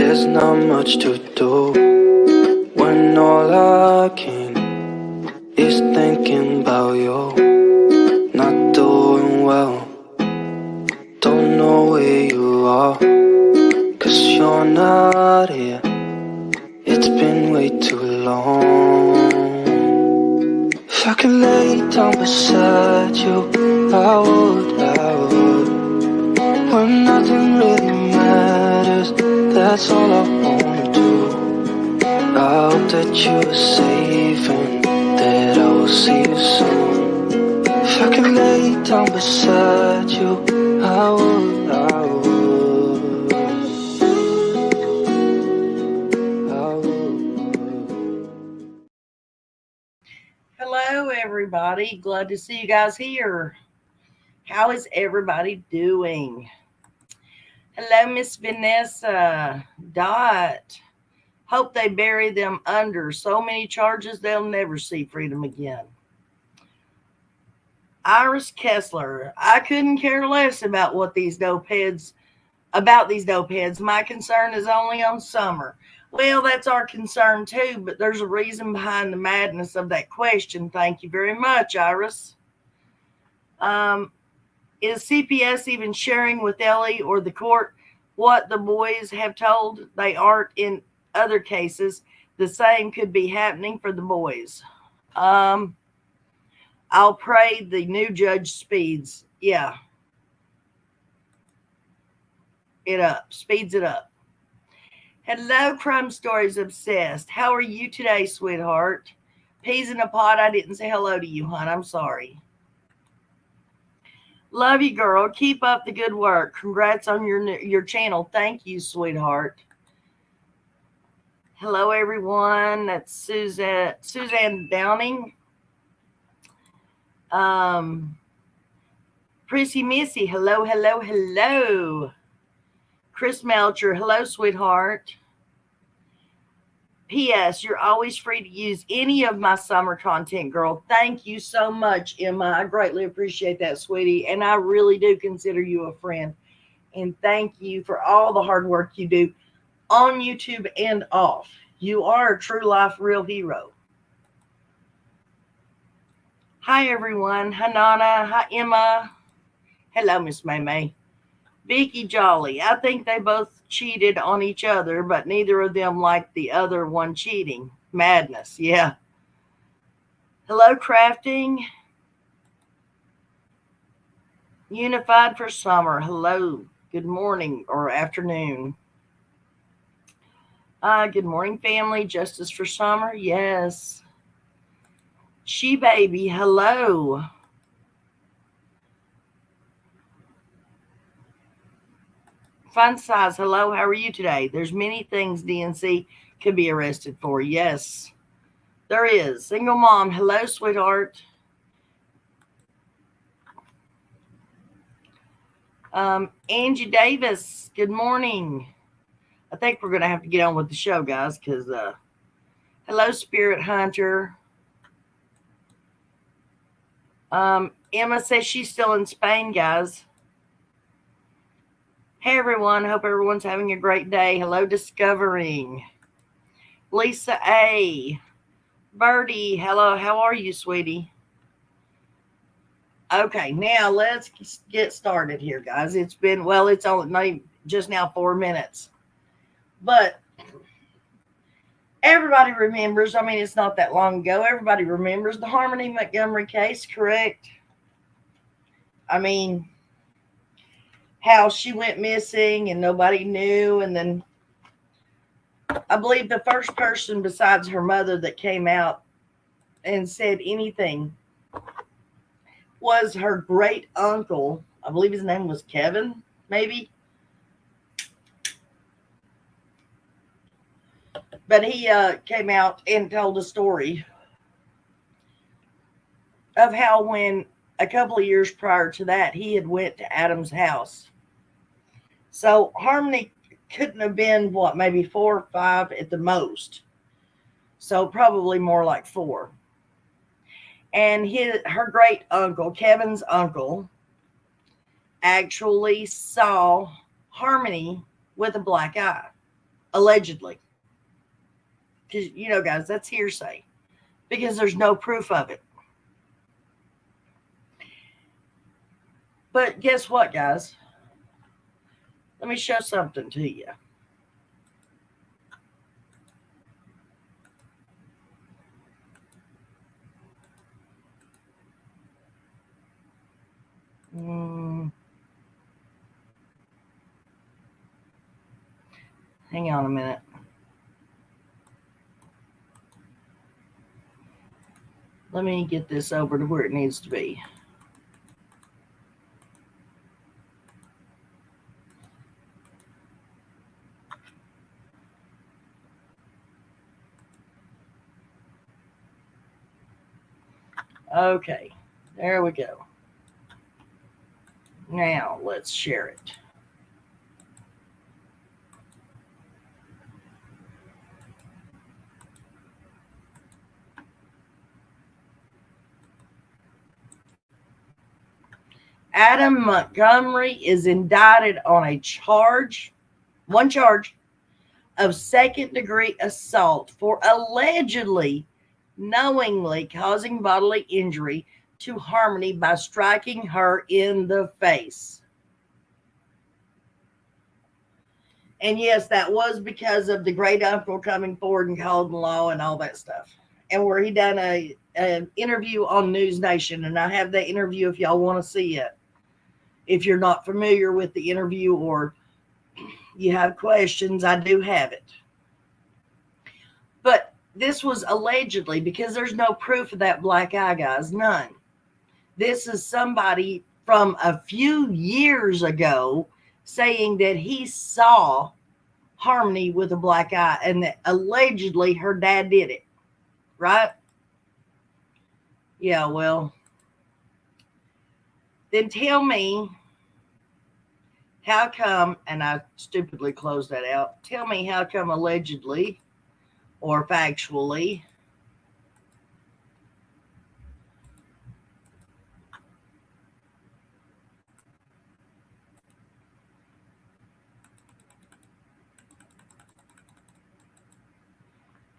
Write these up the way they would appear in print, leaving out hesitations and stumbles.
There's not much to do when all I can is thinking about you. Not doing well, don't know where you are, 'cause you're not here. It's been way too long. If I could lay down beside you, I would. When nothing really matters, that's all I wanna do. I hope that you are safe and that I will see you soon. If I could lay down beside you, I would. Hello, everybody. Glad to see you guys here. How is everybody doing? Hello, Miss Vanessa. Dot. Hope they bury them under so many charges they'll never see freedom again. Iris Kessler. I couldn't care less about these dope heads. My concern is only on Summer. Well, that's our concern too, but there's a reason behind the madness of that question. Thank you very much, Iris. Is CPS even sharing with Ellie or the court what the boys have told? They aren't. In other cases, the same could be happening for the boys. I'll pray the new judge speeds. Yeah. Speeds it up. Hello, Crime Stories Obsessed. How are you today, sweetheart? Peas in a pot. I didn't say hello to you, hon. I'm sorry. Love you, girl. Keep up the good work. Congrats on your channel. Thank you, sweetheart. Hello, everyone. That's Suzanne Downing. Prissy Missy. Hello, hello, hello. Chris Melcher. Hello, sweetheart. P.S. You're always free to use any of my summer content, girl. Thank you so much, Emma. I greatly appreciate that, sweetie. And I really do consider you a friend. And thank you for all the hard work you do on YouTube and off. You are a true life real hero. Hi, everyone. Hi, Nana. Hi, Emma. Hello, Miss May May. Vicky Jolly. I think they both cheated on each other, but neither of them liked the other one cheating. Madness. Yeah. Hello, Crafting. Unified for Summer. Hello. Good morning or afternoon. Good morning, family. Justice for Summer. Yes. She Baby. Hello. Fun Size. Hello. How are you today? There's many things DNC could be arrested for. Yes, there is. Single Mom. Hello, sweetheart. Angie Davis. Good morning. I think we're going to have to get on with the show, guys, because hello, Spirit Hunter. Emma says she's still in Spain, guys. Hey, everyone. Hope everyone's having a great day. Hello, Discovering. Lisa A. Birdie. Hello. How are you, sweetie? Okay, now let's get started here, guys. It's only just now 4 minutes. But everybody remembers, it's not that long ago, everybody remembers the Harmony Montgomery case, correct? How she went missing and nobody knew. And then I believe the first person besides her mother that came out and said anything was her great uncle. I believe his name was Kevin, maybe. But he came out and told a story of how when a couple of years prior to that, he had went to Adam's house. So Harmony couldn't have been, maybe 4 or 5 at the most. So probably more like 4. And her great uncle, Kevin's uncle, actually saw Harmony with a black eye. allegedly. Because, guys, that's hearsay because there's no proof of it. But guess what, guys? Let me show something to you. Hang on a minute. Let me get this over to where it needs to be. Okay, there we go. Now let's share it. Adam Montgomery is indicted on one charge of second-degree assault for allegedly knowingly causing bodily injury to Harmony by striking her in the face. And yes, that was because of the great uncle coming forward and calling the law and all that stuff. And where he done an interview on News Nation, and I have that interview if y'all want to see it. If you're not familiar with the interview or you have questions, I do have it. But this was allegedly, because there's no proof of that black eye, guys, none. This is somebody from a few years ago saying that he saw Harmony with a black eye and that allegedly her dad did it, right? Yeah, well, then tell me how come, and I stupidly closed that out, tell me how come allegedly or factually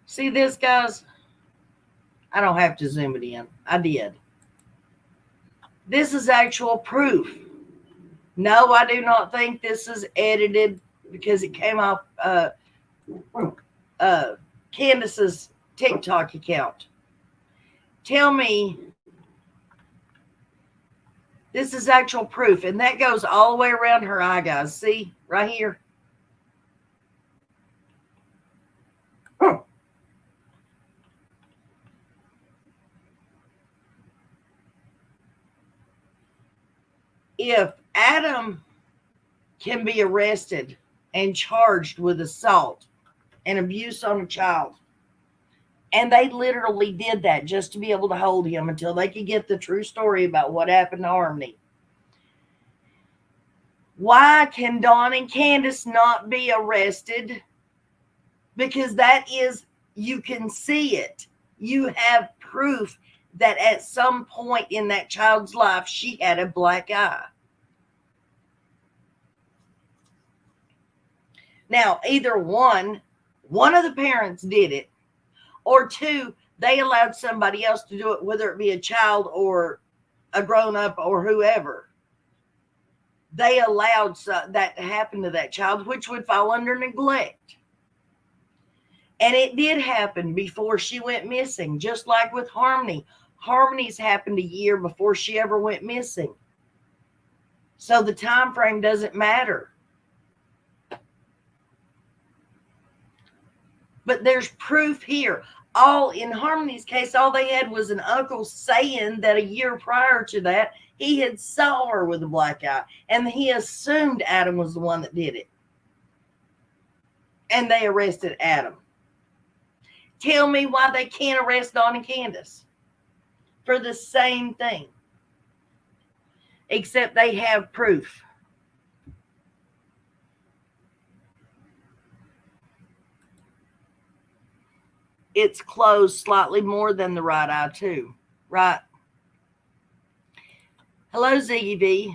see this, guys? I don't have to zoom it in. I did. This is actual proof. No, I do not think this is edited because it came off Candus's TikTok account. Tell me this is actual proof, and that goes all the way around her eye, guys. See, right here. If Adam can be arrested and charged with assault and abuse on a child, and they literally did that just to be able to hold him until they could get the true story about what happened to Harmony, why can Dawn and Candus not be arrested? Because that is, you can see it. You have proof that at some point in that child's life, she had a black eye. Now, either one of the parents did it, or two, they allowed somebody else to do it, whether it be a child or a grown-up or whoever. They allowed that to happen to that child, which would fall under neglect. And it did happen before she went missing, just like with Harmony. Harmony's happened a year before she ever went missing. So the time frame doesn't matter. But there's proof here. In Harmony's case, all they had was an uncle saying that a year prior to that, he had saw her with a black eye. And he assumed Adam was the one that did it. And they arrested Adam. Tell me why they can't arrest Dawn and Candus for the same thing. Except they have proof. It's closed slightly more than the right eye too, right? Hello, Ziggy V.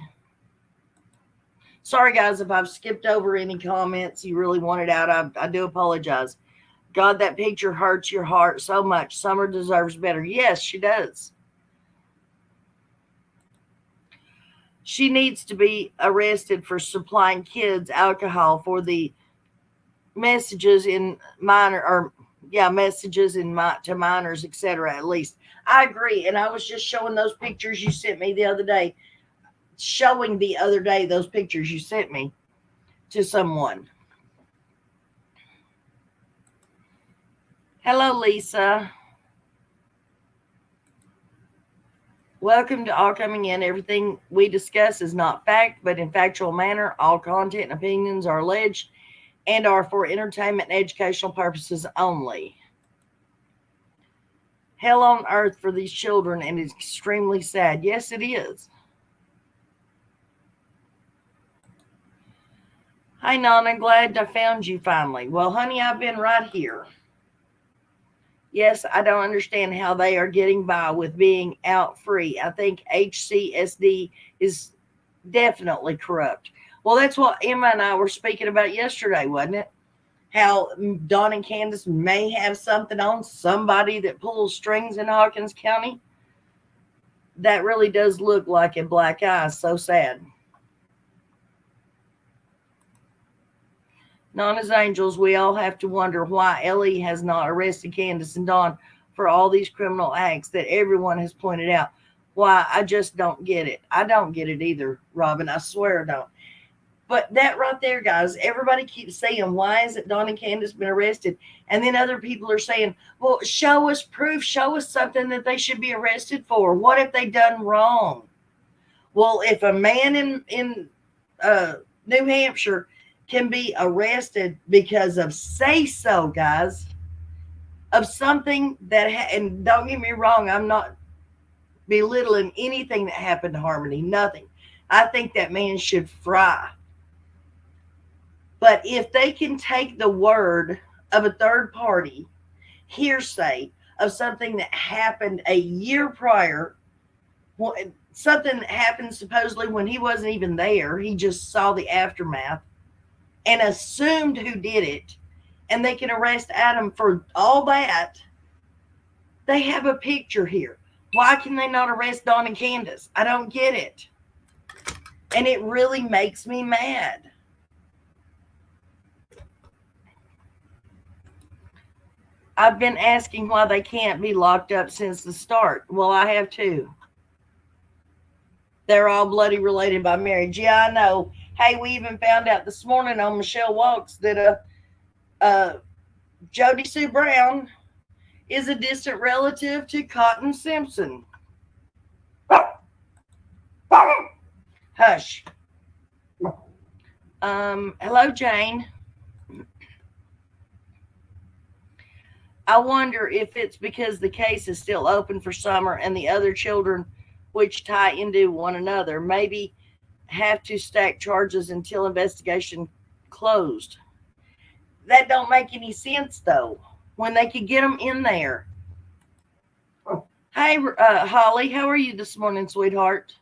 Sorry, guys, if I've skipped over any comments you really wanted out. I do apologize. God, that picture hurts your heart so much. Summer deserves better. Yes, she does. She needs to be arrested for supplying kids alcohol for the messages in minor or yeah messages in my to minors, etc. At least I agree, and I was just showing those pictures you sent me the other day, those pictures you sent me to someone. Hello, Lisa. Welcome to All Coming In. Everything we discuss is not fact, but in factual manner. All content and opinions are alleged and are for entertainment and educational purposes only. Hell on earth for these children, and it's extremely sad. Yes, it is. Hi, Nana. Glad I found you finally. Well, honey, I've been right here. Yes, I don't understand how they are getting by with being out free. I think HCSD is definitely corrupt. Well, that's what Emma and I were speaking about yesterday, wasn't it? How Don and Candus may have something on somebody that pulls strings in Hawkins County. That really does look like a black eye. So sad. Nana's Angels, we all have to wonder why Ellie has not arrested Candus and Don for all these criminal acts that everyone has pointed out. Why, I just don't get it. I don't get it either, Robin. I swear I don't. But that right there, guys, everybody keeps saying, why isn't Don and Candus been arrested? And then other people are saying, well, show us proof, show us something that they should be arrested for. What have they done wrong? Well, if a man in New Hampshire can be arrested because of say-so, guys, of something that, and don't get me wrong, I'm not belittling anything that happened to Harmony, nothing. I think that man should fry. But if they can take the word of a third party, hearsay of something that happened a year prior, something that happened supposedly when he wasn't even there, he just saw the aftermath and assumed who did it, and they can arrest Adam for all that. They have a picture here. Why can they not arrest Don and Candus? I don't get it. And it really makes me mad. I've been asking why they can't be locked up since the start. Well, I have too. They're all bloody related by marriage. Yeah, I know. Hey, we even found out this morning on Michelle Walks that Jody Sue Brown is a distant relative to Cotton Simpson. Hush. Hello, Jane. I wonder if it's because the case is still open for Summer and the other children, which tie into one another, maybe have to stack charges until investigation closed. That don't make any sense, though, when they could get them in there. Hey, Holly, how are you this morning, sweetheart?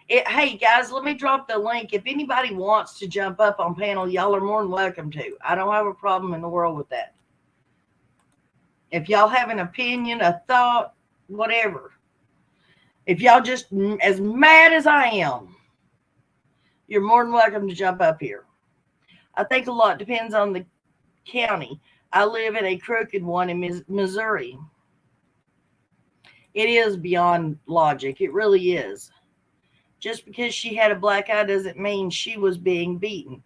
Hey, guys, let me drop the link. If anybody wants to jump up on panel, y'all are more than welcome to. I don't have a problem in the world with that. If y'all have an opinion, a thought, whatever. If y'all just as mad as I am, you're more than welcome to jump up here. I think a lot depends on the county. I live in a crooked one in Missouri. It is beyond logic. It really is. Just because she had a black eye doesn't mean she was being beaten.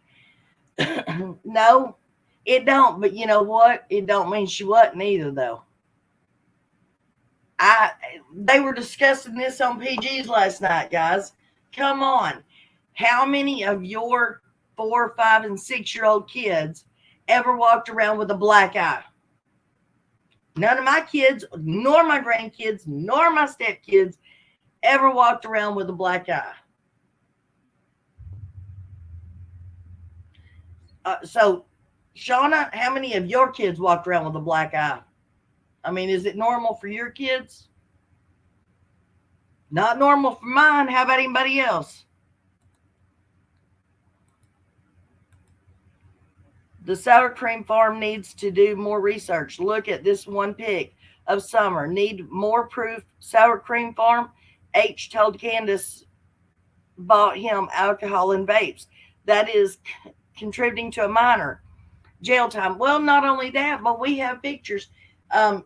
No, it don't. But you know what? It don't mean she wasn't either, though. They were discussing this on PG's last night, guys. Come on. How many of your 4, 5, and 6-year-old kids ever walked around with a black eye? None of my kids, nor my grandkids, nor my stepkids ever walked around with a black eye. So, Shauna, how many of your kids walked around with a black eye? I mean, is it normal for your kids? Not normal for mine. How about anybody else? The sour cream farm needs to do more research. Look at this one pic of summer. Need more proof. Sour cream farm. H told Candus bought him alcohol and vapes. That is contributing to a minor jail time. Well, not only that, but we have pictures. Um,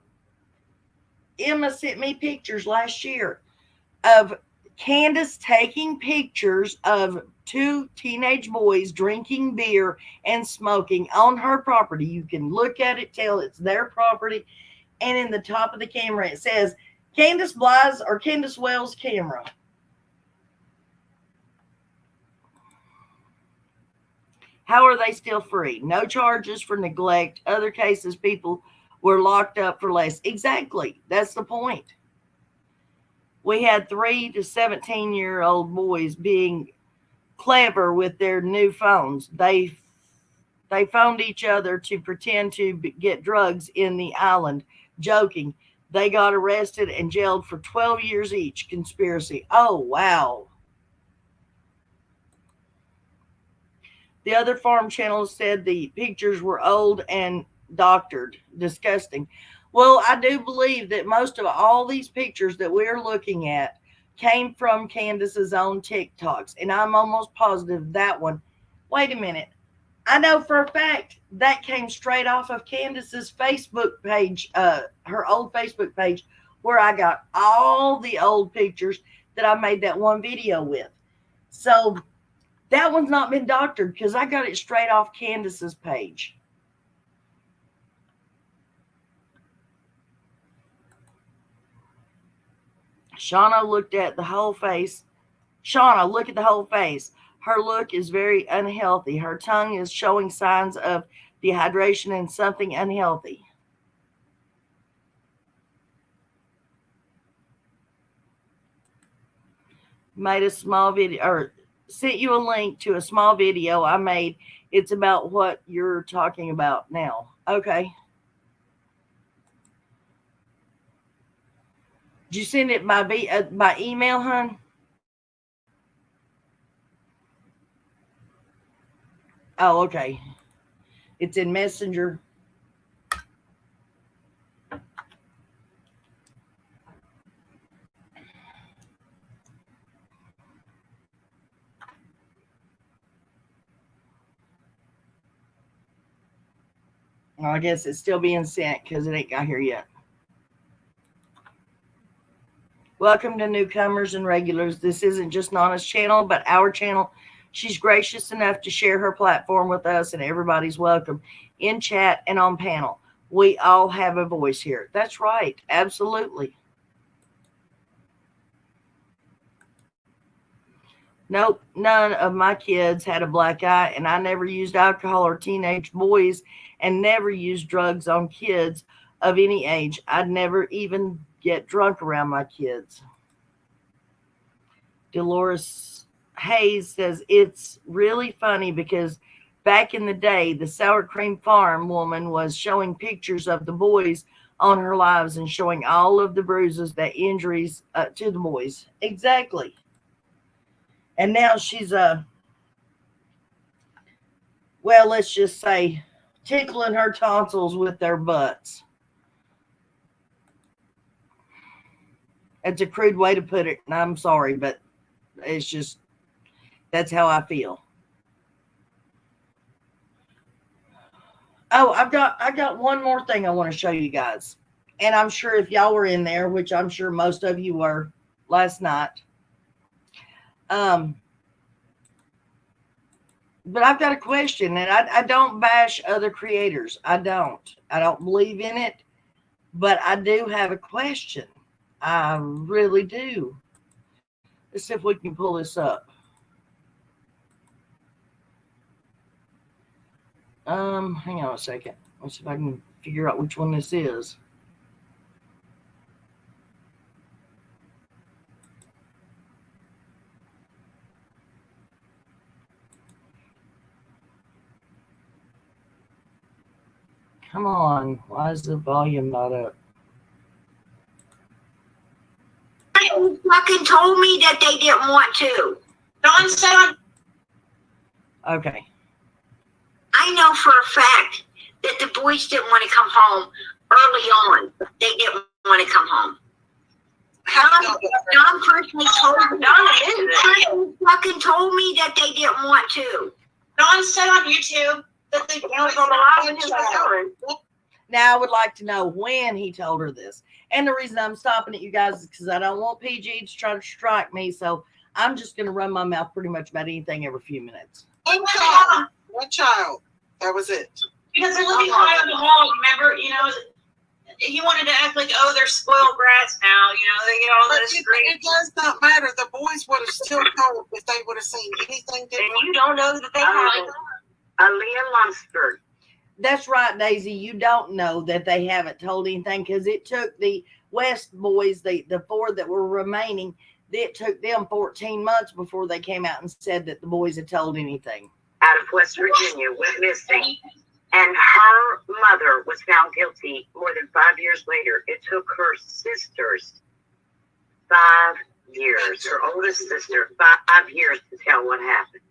Emma sent me pictures last year of Candus taking pictures of two teenage boys drinking beer and smoking on her property. You can look at it, tell it's their property. And in the top of the camera, it says Candus Bly's or Candus Wells camera. How are they still free? No charges for neglect. Other cases, people were locked up for less. Exactly. That's the point. We had 3 to 17-year-old boys being clever with their new phones. They phoned each other to pretend to get drugs in the island, joking. They got arrested and jailed for 12 years each. Conspiracy. Oh, wow. The other farm channels said the pictures were old and doctored. Disgusting. Well, I do believe that most of all these pictures that we're looking at came from Candus's own TikToks. And I'm almost positive that one. Wait a minute. I know for a fact that came straight off of Candus's Facebook page, her old Facebook page, where I got all the old pictures that I made that one video with. So that one's not been doctored because I got it straight off Candus's page. Shauna looked at the whole face. Shauna, look at the whole face. Her look is very unhealthy. Her tongue is showing signs of dehydration and something unhealthy. Made a small video, or sent you a link to a small video I made. It's about what you're talking about now. Okay. Did you send it by email, hon? Oh, okay. It's in Messenger. Well, I guess it's still being sent because it ain't got here yet. Welcome to newcomers and regulars. This isn't just Nana's channel, but our channel. She's gracious enough to share her platform with us, and everybody's welcome in chat and on panel. We all have a voice here. That's right. Absolutely. Nope, none of my kids had a black eye, and I never used alcohol or teenage boys and never used drugs on kids of any age. I'd never even get drunk around my kids. Dolores Hayes says it's really funny because back in the day, the sour cream farm woman was showing pictures of the boys on her lives and showing all of the bruises, the injuries to the boys. Exactly. And now she's well, let's just say tickling her tonsils with their butts. It's a crude way to put it, and I'm sorry, but it's just, that's how I feel. Oh, I got one more thing I want to show you guys. And I'm sure if y'all were in there, which I'm sure most of you were last night. But I've got a question, and I don't bash other creators. I don't believe in it, but I do have a question. I really do. Let's see if we can pull this up. Hang on a second. Let's see if I can figure out which one this is. Come on. Why is the volume not up? They fucking told me that they didn't want to. Don said Okay. I know for a fact that the boys didn't want to come home early on. They didn't want to come home. Don personally fucking told me that they didn't want to. Don said on YouTube that they was on the live with his children. Now, I would like to know when he told her this. And the reason I'm stopping at you guys is because I don't want PG to try to strike me. So I'm just going to run my mouth pretty much about anything every few minutes. One child. One child. That was it. Because they're living high on the wall, remember? You know, he wanted to act like, oh, they're spoiled brats now. You know, they get all this great. It does not matter. The boys would have still told if they would have seen anything different. And you don't know that they haven't. Aaliyah Munster. That's right, Daisy. You don't know that they haven't told anything because it took the West boys, the 4 that were remaining, it took them 14 months before they came out and said that the boys had told anything. Out of West Virginia went missing, and her mother was found guilty more than 5 years later. It took her sisters 5 years, her oldest sister, 5 years to tell what happened.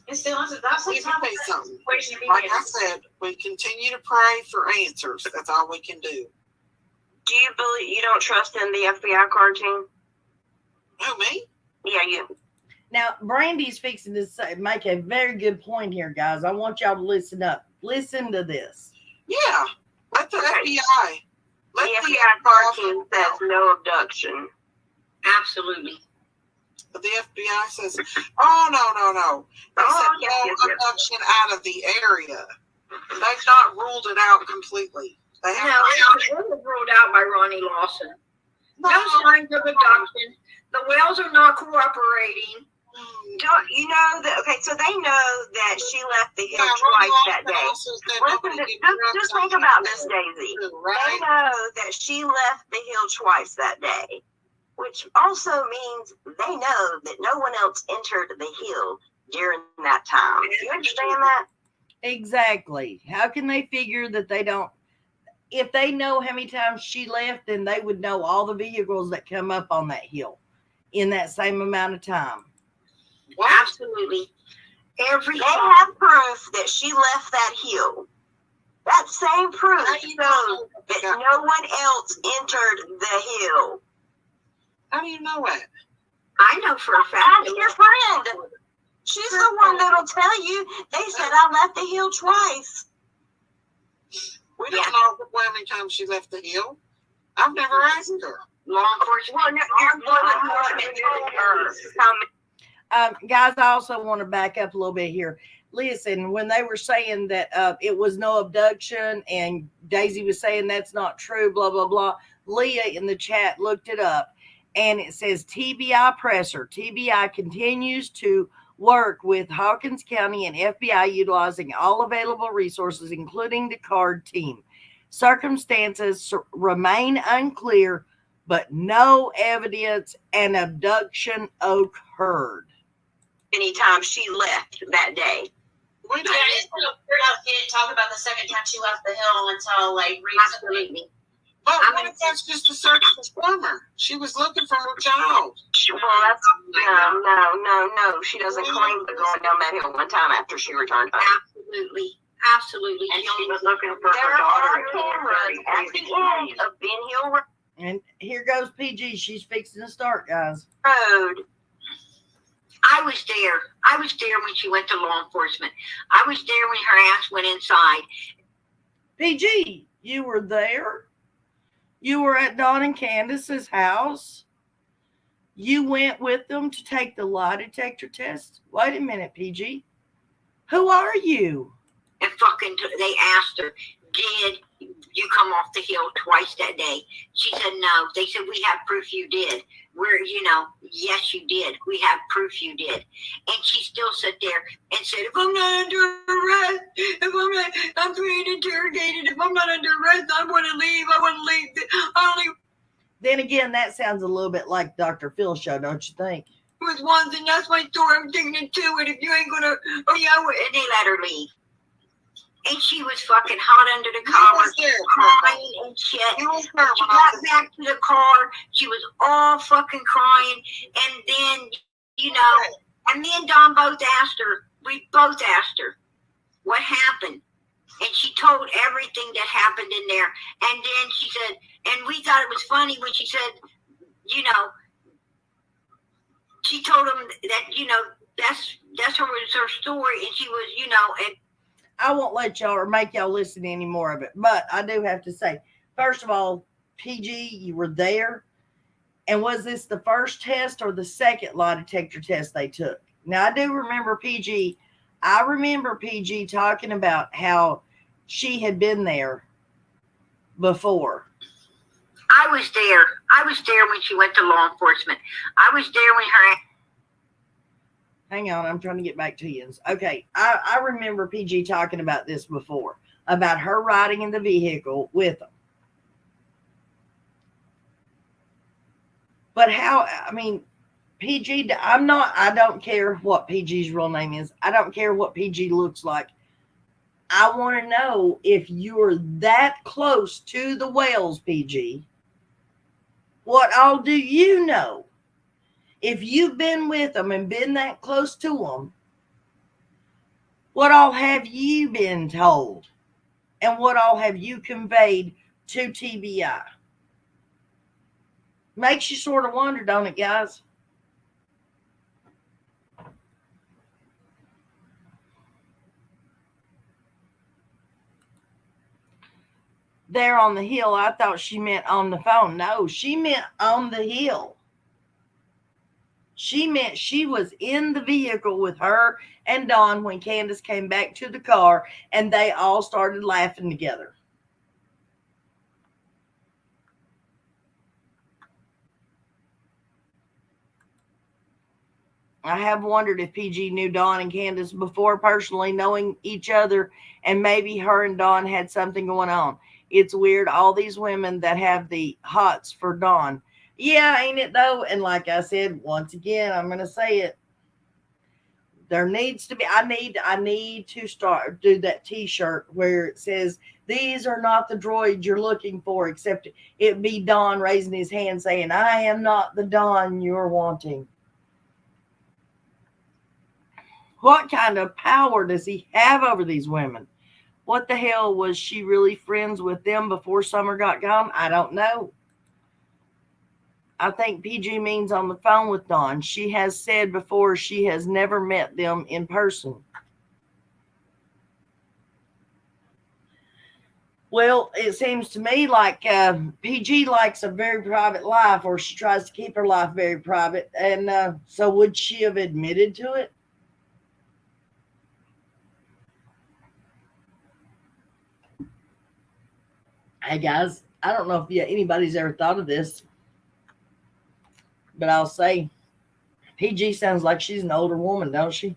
That's the Let me say something. situation to be Like in. I said, we continue to pray for answers. That's all we can do. Do you believe you don't trust in the FBI card team? Who, me? Yeah, you. Now, Brandy's fixing to make a very good point here, guys. I want y'all to listen up. Listen to this. Yeah. Let the FBI. Let The FBI card team says no abduction. Absolutely. The FBI says, oh, no. They said no abduction out of the area. They've not ruled it out completely. They have No, it was ruled out by Ronnie Lawson. No signs of abduction. The Wells are not cooperating. Don't you know that? Okay, so they know that she left the hill twice that day. Just think about this, Daisy. They know that she left the hill twice that day, which also means they know that no one else entered the hill during that time. Do you understand that? Exactly. How can they figure that they don't? If they know how many times she left, then they would know all the vehicles that come up on that hill in that same amount of time. Absolutely. They have proof that she left that hill. That same proof shows that no one else entered the hill. How do you know it? I know for a fact. Ask your friend. She's the one that'll tell you. They said I left the hill twice. We don't know how many times she left the hill. I've never asked her. Law enforcement. Guys, I also want to back up a little bit here. Listen, when they were saying that it was no abduction and Daisy was saying that's not true, blah, blah, blah, Leah in the chat looked it up and it says TBI presser. TBI continues to work with Hawkins County and FBI utilizing all available resources, including the card team. Circumstances remain unclear, but no evidence an abduction occurred. Anytime she left that day. We Yeah, don't. it's a little weird how they didn't talk about the second time she left the hill until like recently. Absolutely. But what if that's just a search for Spermer? She was looking for her child. Well, that's no. She doesn't claim to going down that hill one time after she returned home. Absolutely. Absolutely. And she was looking for her daughter. There are cameras at the end of Ben Hill And here goes PG. She's fixing to start, guys. Road. I was there. I was there when she went to law enforcement. I was there when her ass went inside. PG, you were there? You were at Dawn and Candus's house? You went with them to take the lie detector test? Wait a minute, PG. Who are you? And fucking, they asked her, did you come off the hill twice that day? She said no. They said, we have proof you did. Yes, you did. We have proof you did. And she still sat there and said, if I'm not under arrest, I'm being interrogated. If I'm not under arrest, I want to leave. I leave. Then again, that sounds a little bit like Dr. Phil show, don't you think? With one thing, that's my story. I'm taking it to it. If you ain't gonna, and they let her leave. And she was fucking hot under the collar, crying and shit. When she got back to the car, she was all fucking crying. And then, and me and Don both asked her, we both asked her what happened. And she told everything that happened in there. And then she said, and we thought it was funny when she said, you know, she told them that, you know, that's her story. And she was, you know, and I won't let y'all or make y'all listen to any more of it. But I do have to say, first of all, PG, you were there. And was this the first test or the second lie detector test they took? Now, I do remember PG. I remember PG talking about how she had been there before. I was there. I was there when she went to law enforcement. I was there when her... Hang on, I'm trying to get back to you. Okay, I remember PG talking about this before, about her riding in the vehicle with them. But how, I mean, PG, I don't care what PG's real name is. I don't care what PG looks like. I want to know if you're that close to the whales, PG, what all do you know? If you've been with them and been that close to them, what all have you been told? And what all have you conveyed to TBI? Makes you sort of wonder, don't it, guys? There on the hill, I thought she meant on the phone. No, she meant on the hill. She meant she was in the vehicle with her and Dawn when Candus came back to the car and they all started laughing together. I have wondered if PG knew Dawn and Candus before personally knowing each other, and maybe her and Dawn had something going on. It's weird, all these women that have the hots for Dawn. Yeah, ain't it though? And like I said, once again, I'm going to say it. There needs to be, I need to do that t-shirt where it says, these are not the droids you're looking for, except it be Dawn raising his hand saying, I am not the Dawn you're wanting. What kind of power does he have over these women? What the hell, was she really friends with them before Summer got gone? I don't know. I think PG means on the phone with Dawn. She has said before she has never met them in person. Well, it seems to me like PG likes a very private life, or she tries to keep her life very private. And so would she have admitted to it? Hey guys, I don't know if anybody's ever thought of this, but I'll say PG sounds like she's an older woman, don't she?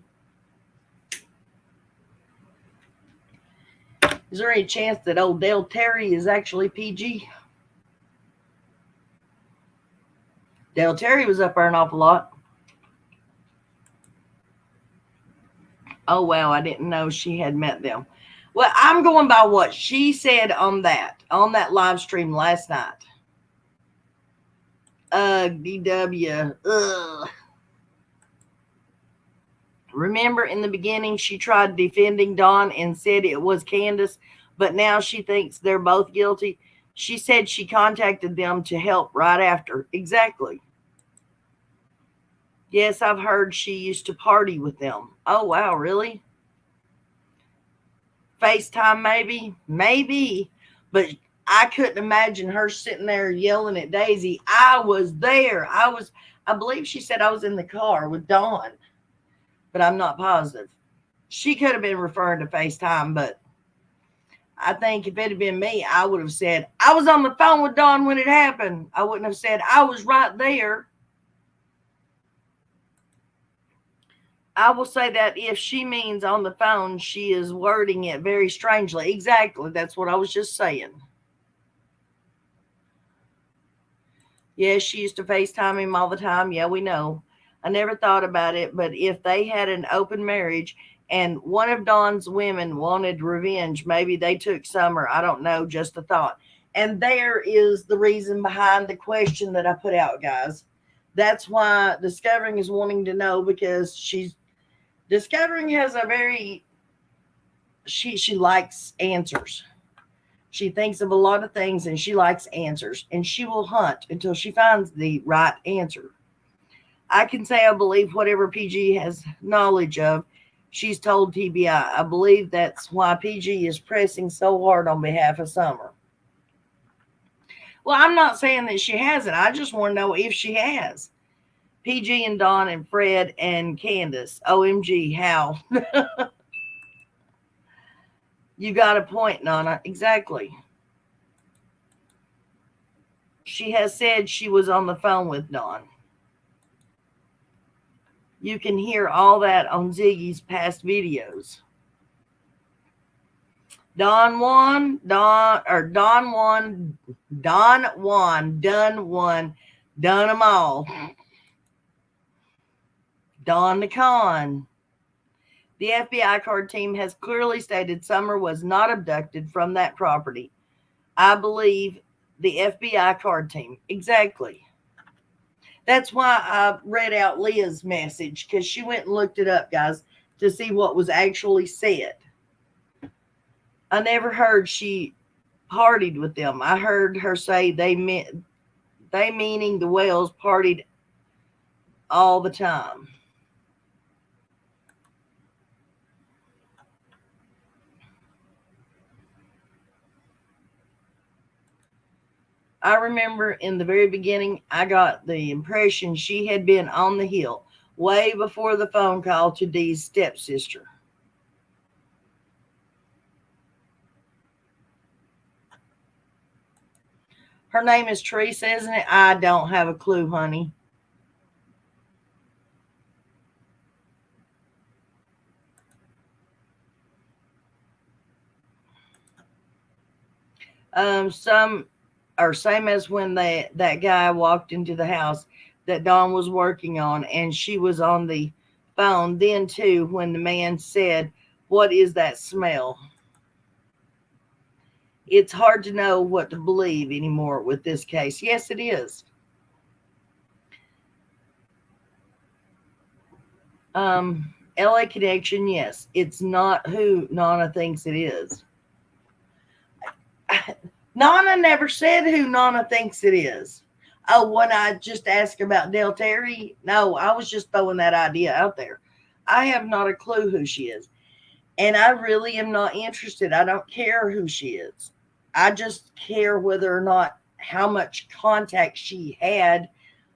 Is there any chance that old Dale Terry is actually PG? Dale Terry was up there an awful lot. Oh, wow, I didn't know she had met them. Well, I'm going by what she said on that live stream last night. DW. Ugh. Remember in the beginning, she tried defending Dawn and said it was Candus, but now she thinks they're both guilty. She said she contacted them to help right after. Exactly. Yes, I've heard she used to party with them. Oh, wow, really? FaceTime, maybe? Maybe. But I couldn't imagine her sitting there yelling at Daisy. I was there. I believe she said I was in the car with Dawn, but I'm not positive. She could have been referring to FaceTime, but I think if it had been me, I would have said, I was on the phone with Dawn when it happened. I wouldn't have said, I was right there. I will say that if she means on the phone, she is wording it very strangely. Exactly. That's what I was just saying. Yes, she used to FaceTime him all the time. Yeah, we know. I never thought about it, but if they had an open marriage and one of Dawn's women wanted revenge, maybe they took Summer. I don't know, just a thought. And there is the reason behind the question that I put out, guys. That's why Discovering is wanting to know, because she's Discovering has a very, she likes answers. She thinks of a lot of things and she likes answers, and she will hunt until she finds the right answer. I can say I believe whatever PG has knowledge of, she's told TBI. I believe that's why PG is pressing so hard on behalf of Summer. Well, I'm not saying that she hasn't. I just want to know if she has. PG and Dawn and Fred and Candus. OMG, how? You got a point, Nana. Exactly. She has said she was on the phone with Dawn. You can hear all that on Ziggy's past videos. Don won, done them all. Don the con. The FBI card team has clearly stated Summer was not abducted from that property. I believe the FBI card team. Exactly. That's why I read out Leah's message, because she went and looked it up, guys, to see what was actually said. I never heard she partied with them. I heard her say they meaning the Wells partied all the time. I remember in the very beginning, I got the impression she had been on the hill way before the phone call to Dee's stepsister. Her name is Teresa, isn't it? I don't have a clue, honey. Some are same as when that guy walked into the house that Dawn was working on, and she was on the phone then too when the man said, "What is that smell?" It's hard to know what to believe anymore with this case. Yes, it is. LA Connection, yes. It's not who Nana thinks it is. Nana never said who Nana thinks it is. Oh, when I just asked about Del Terry? No, I was just throwing that idea out there. I have not a clue who she is. And I really am not interested. I don't care who she is. I just care whether or not how much contact she had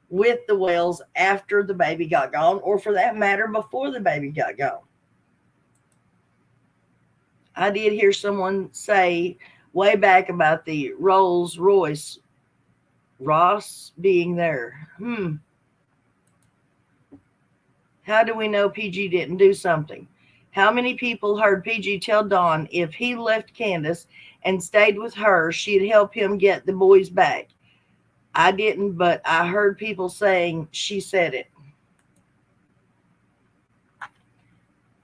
with the Wells after the baby got gone, or for that matter, before the baby got gone. I did hear someone say way back about the Rolls Royce Ross being there. How do we know PG didn't do something? How many people heard PG tell Dawn if he left Candus and stayed with her, she'd help him get the boys back? I didn't, but I heard people saying she said it.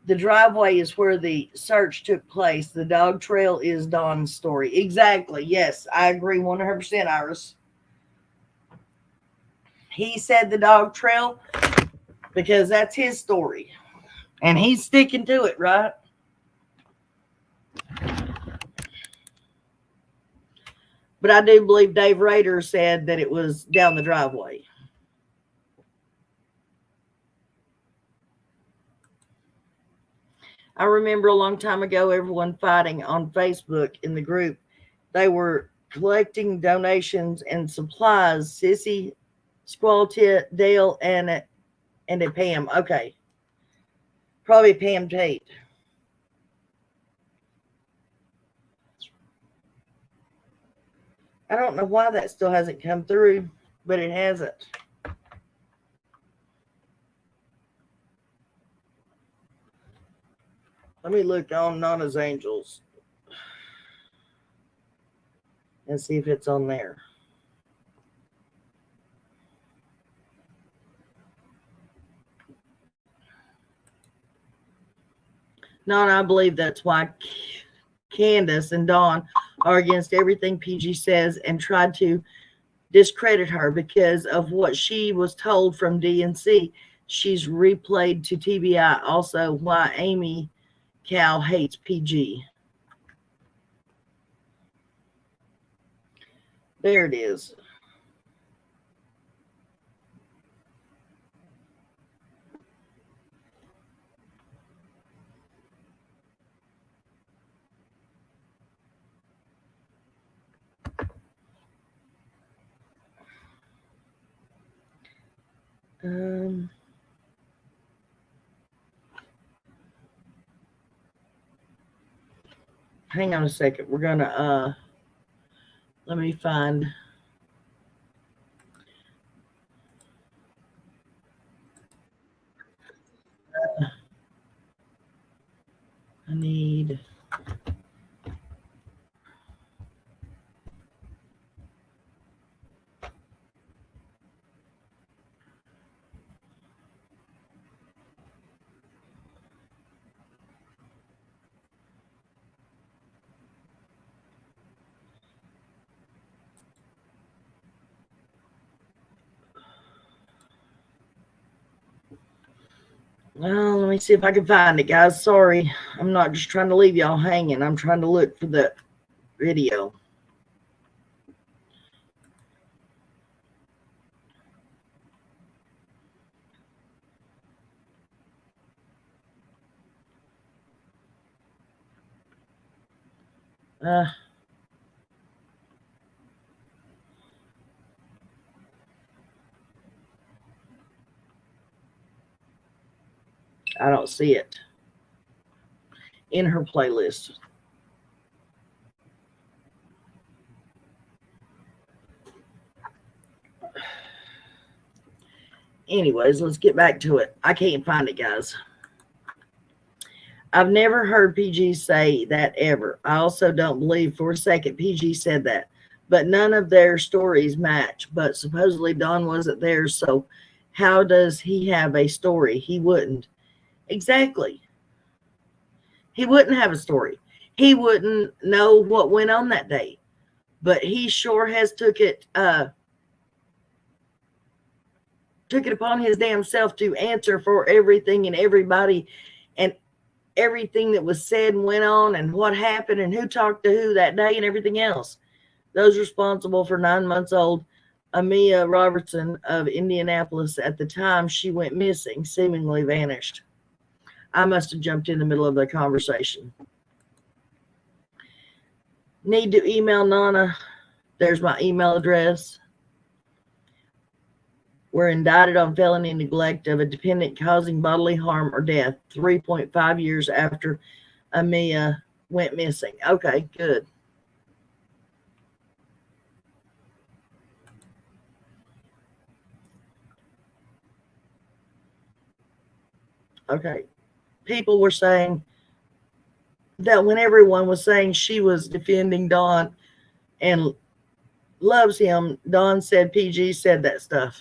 The driveway is where the search took place. The dog trail is Dawn's story. Exactly. Yes, I agree 100%, Iris. He said the dog trail because that's his story. And he's sticking to it, right? But I do believe Dave Rader said that it was down the driveway. I remember a long time ago, everyone fighting on Facebook in the group. They were collecting donations and supplies. Sissy, Squall Tit, Dale, and a Pam. Okay. Probably Pam Tate. I don't know why that still hasn't come through, but it hasn't. Let me look on Nana's Angels and see if it's on there. Nana, I believe that's why Candus and Dawn are against everything PG says and tried to discredit her because of what she was told from DNC she's replayed to TBI. Also, why Amy Cal hates PG. There it is. Hang on a second. We're gonna let me find. I need. Well, let me see if I can find it, guys. Sorry. I'm not just trying to leave y'all hanging. I'm trying to look for the video. I don't see it in her playlist. Anyways, let's get back to it. I can't find it, guys. I've never heard PG say that ever. I also don't believe for a second PG said that. But none of their stories match. But supposedly Don wasn't there, so how does he have a story? He wouldn't. Exactly. He wouldn't have a story. He wouldn't know what went on that day. But he sure has took it upon his damn self to answer for everything and everybody and everything that was said and went on and what happened and who talked to who that day and everything else. Those responsible for 9 months old Amia Robertson of Indianapolis at the time she went missing, seemingly vanished. I must have jumped in the middle of the conversation. Need to email Nana. There's my email address. Were indicted on felony neglect of a dependent causing bodily harm or death 3.5 years after Amia went missing. Okay, good. Okay. People were saying that when everyone was saying she was defending Don and loves him, Don said PG said that stuff.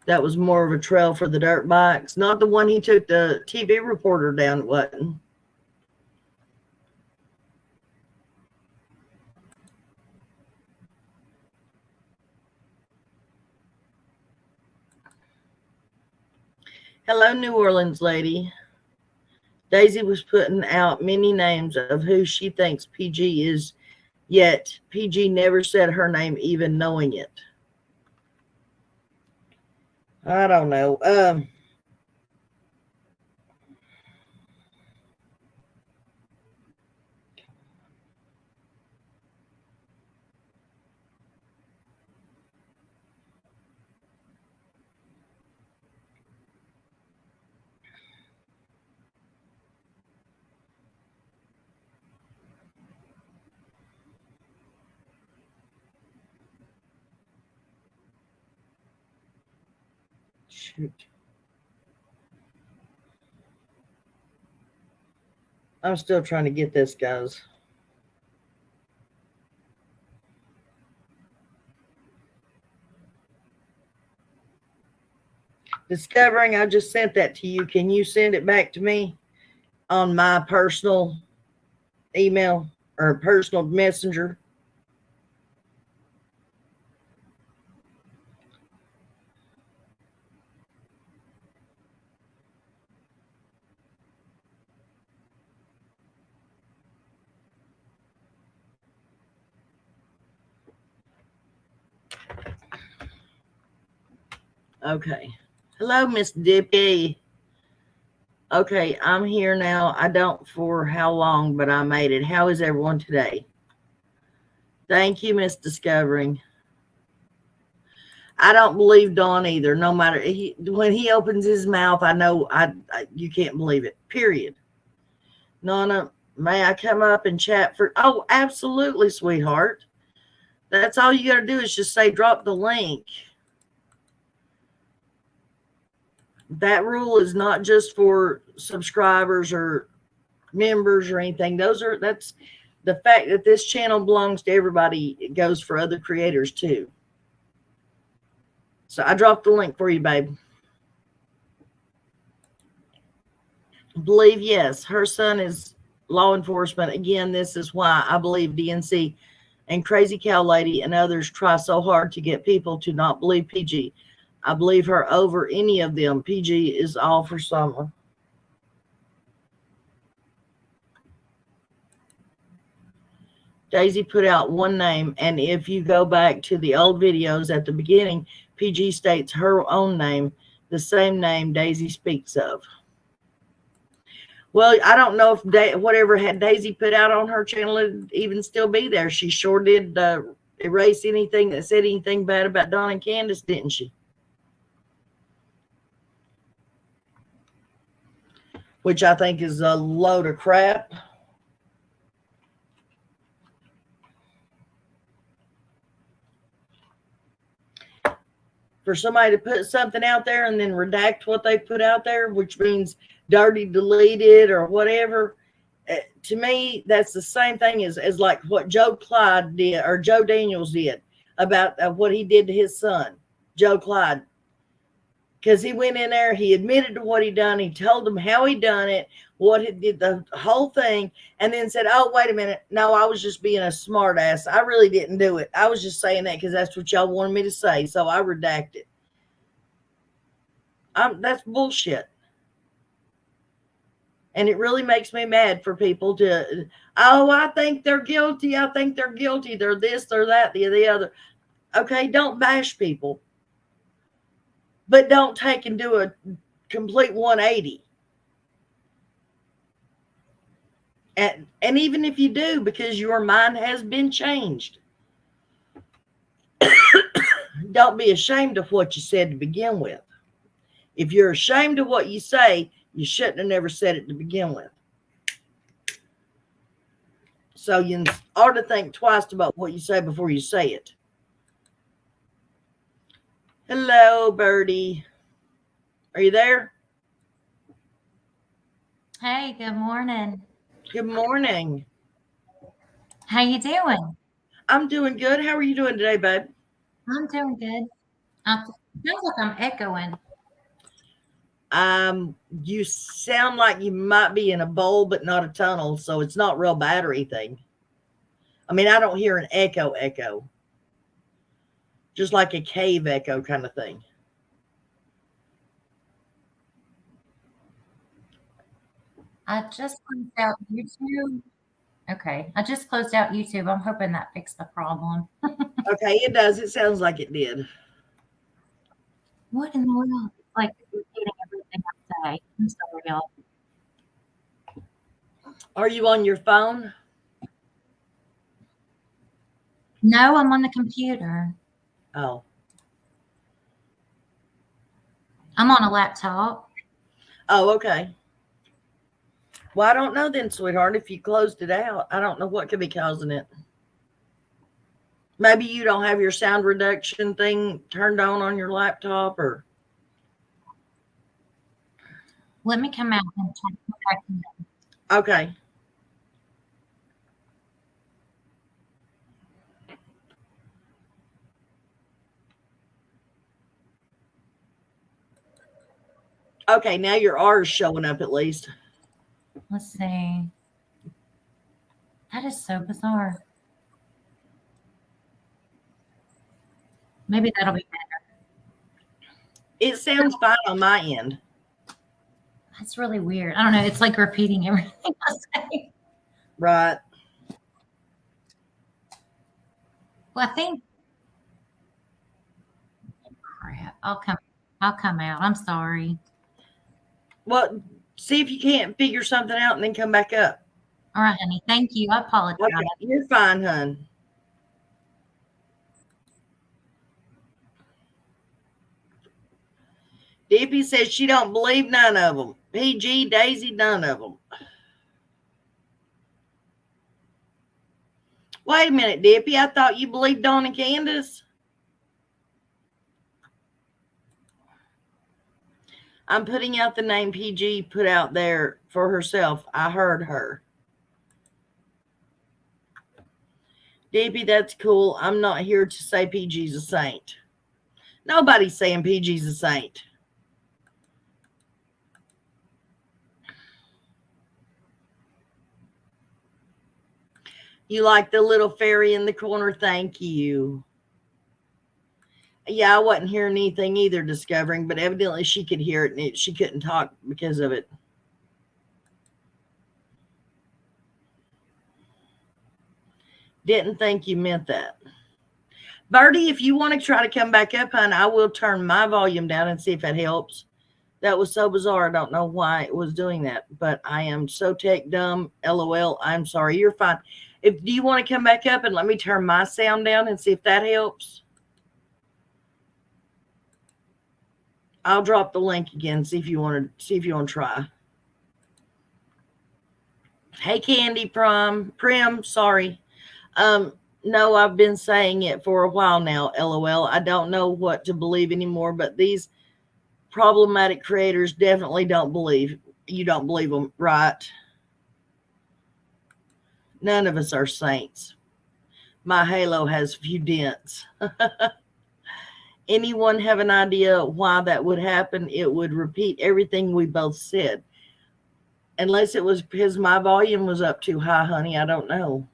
That was more of a trail for the dirt bikes, not the one he took the TV reporter down. It wasn't. Hello, New Orleans lady. Daisy was putting out many names of who she thinks PG is, yet PG never said her name even knowing it. I don't know. Shoot. I'm still trying to get this, guys. Discovering, I just sent that to you. Can you send it back to me on my personal email or personal messenger? Okay. Hello, Miss Dippy. Okay, I'm here now. I don't for how long, but I made it. How is everyone today? Thank you, Miss Discovering. I don't believe Dawn either. No matter when he opens his mouth, I know you can't believe it. Period. Nona, may I come up and chat for? Oh, absolutely, sweetheart. That's all you got to do is just say drop the link. That rule is not just for subscribers or members or anything. That's the fact that this channel belongs to everybody. It goes for other creators too. So I dropped the link for you, babe. Believe yes, her son is law enforcement. Again, this is why I believe DNC and Crazy Cow Lady and others try so hard to get people to not believe PG. I believe her over any of them. PG is all for summer. Daisy put out one name, and if you go back to the old videos at the beginning, PG states her own name, the same name Daisy speaks of. Well, I don't know if whatever had Daisy put out on her channel would even still be there. She sure did erase anything that said anything bad about Dawn and Candus, didn't she? Which I think is a load of crap. For somebody to put something out there and then redact what they put out there, which means dirty deleted or whatever, to me, that's the same thing as like what Joe Clyde did or Joe Daniels did about what he did to his son, Joe Clyde. Because he went in there, he admitted to what he done, he told them how he done it, what he did, the whole thing, and then said, oh, wait a minute, no, I was just being a smart ass. I really didn't do it. I was just saying that because that's what y'all wanted me to say, so I redacted. That's bullshit. And it really makes me mad for people to, oh, I think they're guilty. I think they're guilty. They're this, they're that, the other. Okay, don't bash people. But don't take and do a complete 180. And even if you do, because your mind has been changed, don't be ashamed of what you said to begin with. If you're ashamed of what you say, you shouldn't have never said it to begin with. So you ought to think twice about what you say before you say it. Hello, Birdie. Are you there? Hey, good morning. Good morning. How you doing? I'm doing good. How are you doing today, babe? I'm doing good. Sounds like I'm echoing. You sound like you might be in a bowl, but not a tunnel, so it's not real battery thing. I mean, I don't hear an echo. Just like a cave echo kind of thing. I just closed out YouTube. Okay, I just closed out YouTube. I'm hoping that fixed the problem. Okay, it does. It sounds like it did. What in the world? It's like repeating everything I say. I'm sorry, y'all. Are you on your phone? No, I'm on the computer. Oh. I'm on a laptop. Oh, okay. Well, I don't know then, sweetheart. If you closed it out, I don't know what could be causing it. Maybe you don't have your sound reduction thing turned on your laptop, or. Let me come out and check back in. Okay. Okay, now your R is showing up at least. Let's see. That is so bizarre. Maybe that'll be better. It sounds fine on my end. That's really weird. I don't know. It's like repeating everything I say. Right. Well, I think. Crap. I'll I'll come out. I'm sorry. Well, see if you can't figure something out and then come back up. All right, honey. Thank you. I apologize. Okay, you're fine, hon. Dippy says she don't believe none of them. PG, Daisy, none of them. Wait a minute, Dippy. I thought you believed Dawn and Candus. I'm putting out the name PG put out there for herself. I heard her. Dippy, that's cool. I'm not here to say PG's a saint. Nobody's saying PG's a saint. You like the little fairy in the corner? Thank you. Yeah, I wasn't hearing anything either, discovering, but evidently she could hear it and she couldn't talk because of it. Didn't think you meant that. Birdie, if you want to try to come back up, hon, I will turn my volume down and see if it helps. That was so bizarre. I don't know why it was doing that, but I am so tech dumb. LOL. I'm sorry. You're fine. Do you want to come back up and let me turn my sound down and see if that helps? I'll drop the link again. See if you want to try. Hey, Candy Prim. Sorry. No, I've been saying it for a while now. LOL. I don't know what to believe anymore, but these problematic creators definitely don't believe. You don't believe them, right? None of us are saints. My halo has a few dents. Anyone have an idea why that would happen? It would repeat everything we both said. Unless it was because my volume was up too high, honey. I don't know.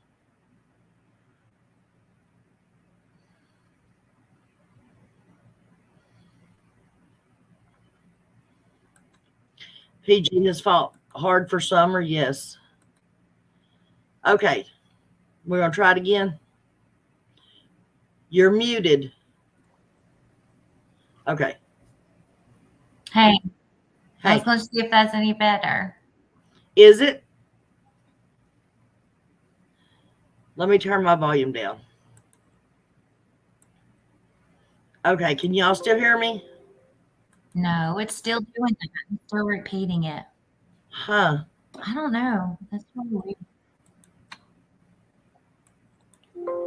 PG has fought hard for summer. Yes. Okay. We're going to try it again. You're muted. Okay. Hey, I was going to see if that's any better. Is it? Let me turn my volume down. Okay. Can y'all still hear me? No, it's still doing that. It's still repeating it. Huh. I don't know. That's probably weird.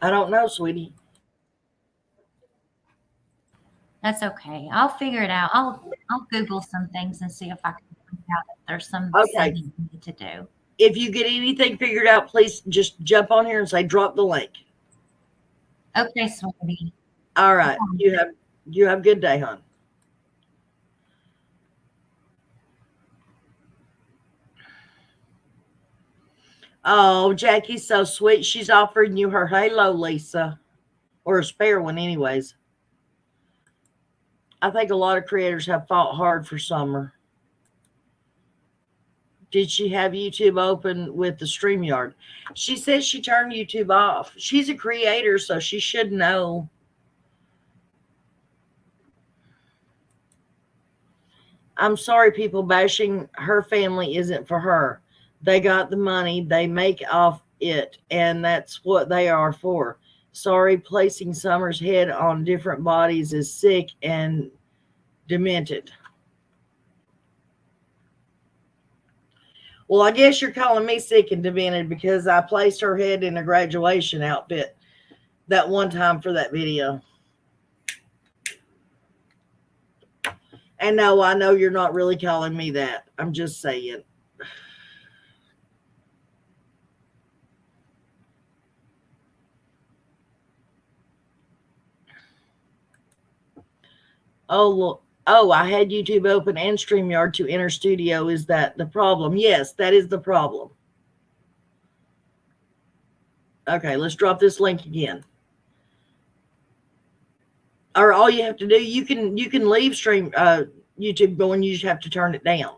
I don't know, sweetie. That's okay. I'll figure it out. I'll Google some things and see if I can find out if there's some setting we need to do. If you get anything figured out, please just jump on here and say drop the link. Okay, sweetie. All right. You have a good day, hon. Oh, Jackie's so sweet. She's offering you her halo, Lisa. Or a spare one, anyways. I think a lot of creators have fought hard for summer. Did she have YouTube open with the StreamYard? She says she turned YouTube off. She's a creator, so she should know. I'm sorry, people bashing her family isn't for her. They got the money, they make off it, and that's what they are for. Sorry, placing Summer's head on different bodies is sick and demented. Well, I guess you're calling me sick and demented because I placed her head in a graduation outfit that one time for that video. And no, I know you're not really calling me that. I'm just saying. Oh, look. Oh, I had YouTube open and StreamYard to enter studio. Is that the problem? Yes, that is the problem. Okay, let's drop this link again. Or all you have to do, you can leave YouTube going, you just have to turn it down.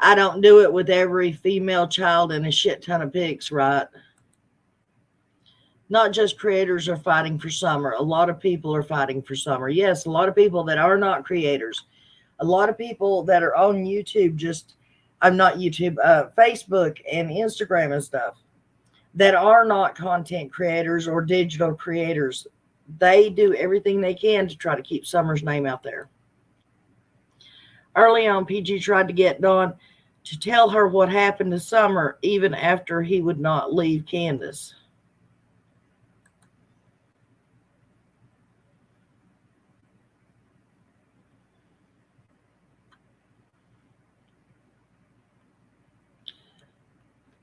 I don't do it with every female child and a shit ton of pics, right? Not just creators are fighting for summer. A lot of people are fighting for summer. Yes, a lot of people that are not creators. A lot of people that are on YouTube, I'm not YouTube, Facebook and Instagram and stuff, that are not content creators or digital creators. They do everything they can to try to keep Summer's name out there. Early on, PG tried to get Dawn to tell her what happened to Summer, even after he would not leave Candus.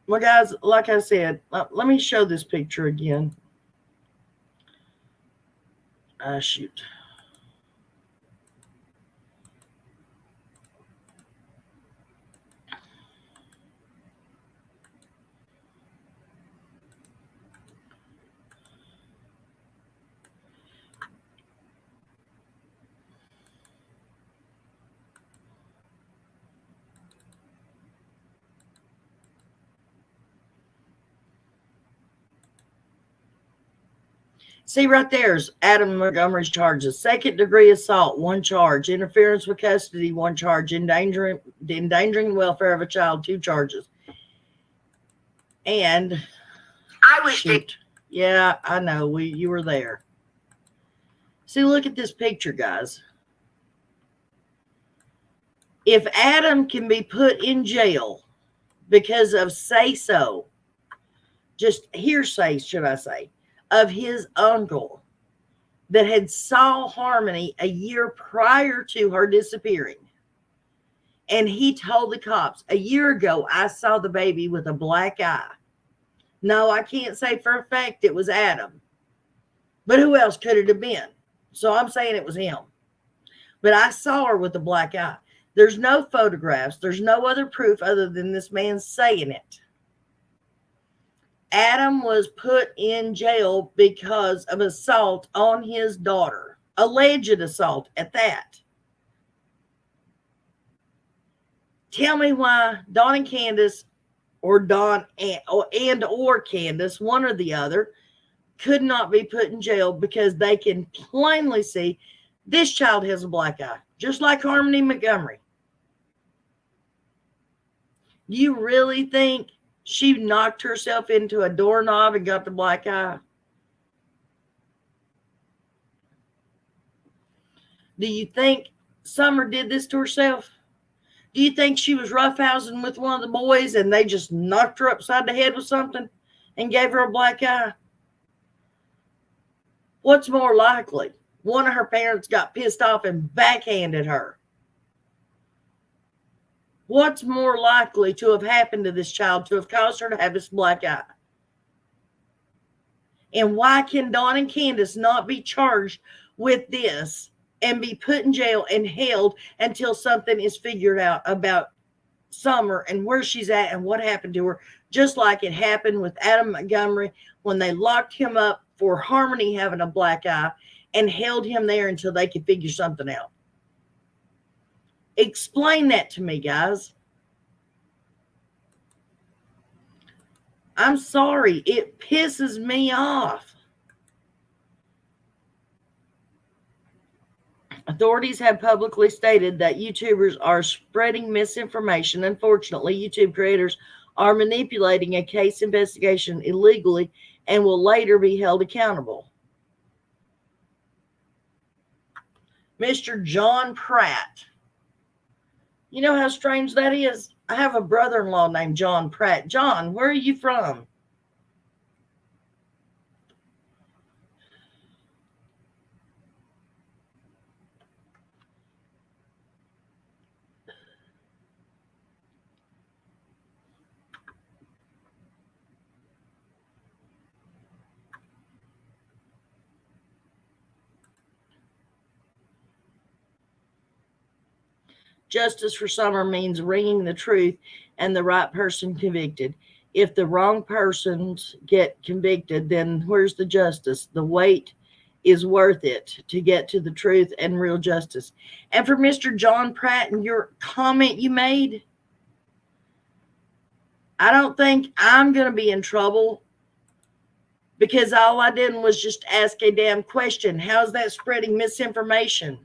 Well, guys, like I said, let me show this picture again. Shoot. See, right there's Adam Montgomery's charges. Second-degree assault, 1 charge. Interference with custody, 1 charge. Endangering the welfare of a child, 2 charges. And I was shoot. Yeah, I know. You were there. See, look at this picture, guys. If Adam can be put in jail because of say-so, just hearsay, should I say, of his uncle that had saw Harmony a year prior to her disappearing. And he told the cops, a year ago, I saw the baby with a black eye. No, I can't say for a fact it was Adam. But who else could it have been? So I'm saying it was him. But I saw her with a black eye. There's no photographs. There's no other proof other than this man saying it. Adam was put in jail because of assault on his daughter. Alleged assault at that. Tell me why Dawn and Candus, or Dawn or Candus, one or the other, could not be put in jail because they can plainly see this child has a black eye, just like Harmony Montgomery. Do you really think she knocked herself into a doorknob and got the black eye? Do you think Summer did this to herself? Do you think she was roughhousing with one of the boys and they just knocked her upside the head with something and gave her a black eye? What's more likely? One of her parents got pissed off and backhanded her. What's more likely to have happened to this child to have caused her to have this black eye? And why can Dawn and Candus not be charged with this and be put in jail and held until something is figured out about Summer and where she's at and what happened to her, just like it happened with Adam Montgomery when they locked him up for Harmony having a black eye and held him there until they could figure something out? Explain that to me, guys. I'm sorry. It pisses me off. Authorities have publicly stated that YouTubers are spreading misinformation. Unfortunately, YouTube creators are manipulating a case investigation illegally and will later be held accountable. Mr. John Pratt. You know how strange that is? I have a brother-in-law named John Pratt. John, where are you from? Justice for Summer means bringing the truth and the right person convicted. If the wrong persons get convicted, then where's the justice? The wait is worth it to get to the truth and real justice. And for Mr. John Pratt and your comment you made, I don't think I'm going to be in trouble because all I did was just ask a damn question. How's that spreading misinformation?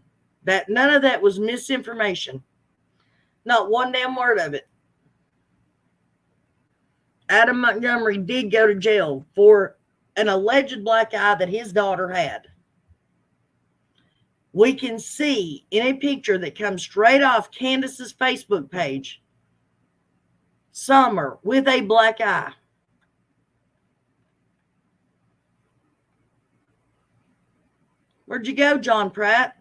That none of that was misinformation. Not one damn word of it. Adam Montgomery did go to jail for an alleged black eye that his daughter had. We can see in a picture that comes straight off Candus's Facebook page, Summer with a black eye. Where'd you go, John Pratt?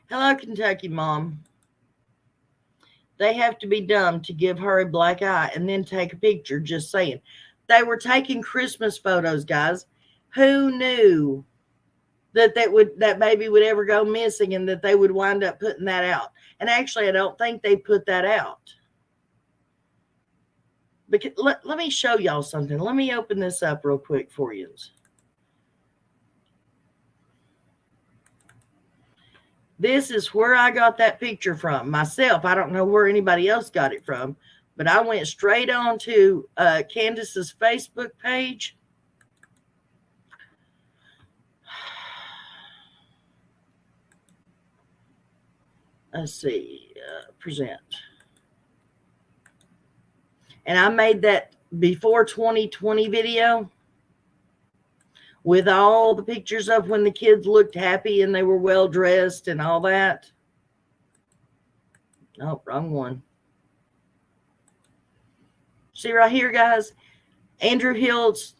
Hello, Kentucky Mom. They have to be dumb to give her a black eye and then take a picture, just saying. They were taking Christmas photos, guys. Who knew that that baby would ever go missing and that they would wind up putting that out? And actually, I don't think they put that out. Because, let me show y'all something. Let me open this up real quick for you. This is where I got that picture from myself. I don't know where anybody else got it from, but I went straight on to Candus's Facebook page. Let's see, present. And I made that before 2020 video with all the pictures of when the kids looked happy and they were well dressed and all that. Oh, wrong one. See right here, guys, Andrew Hill's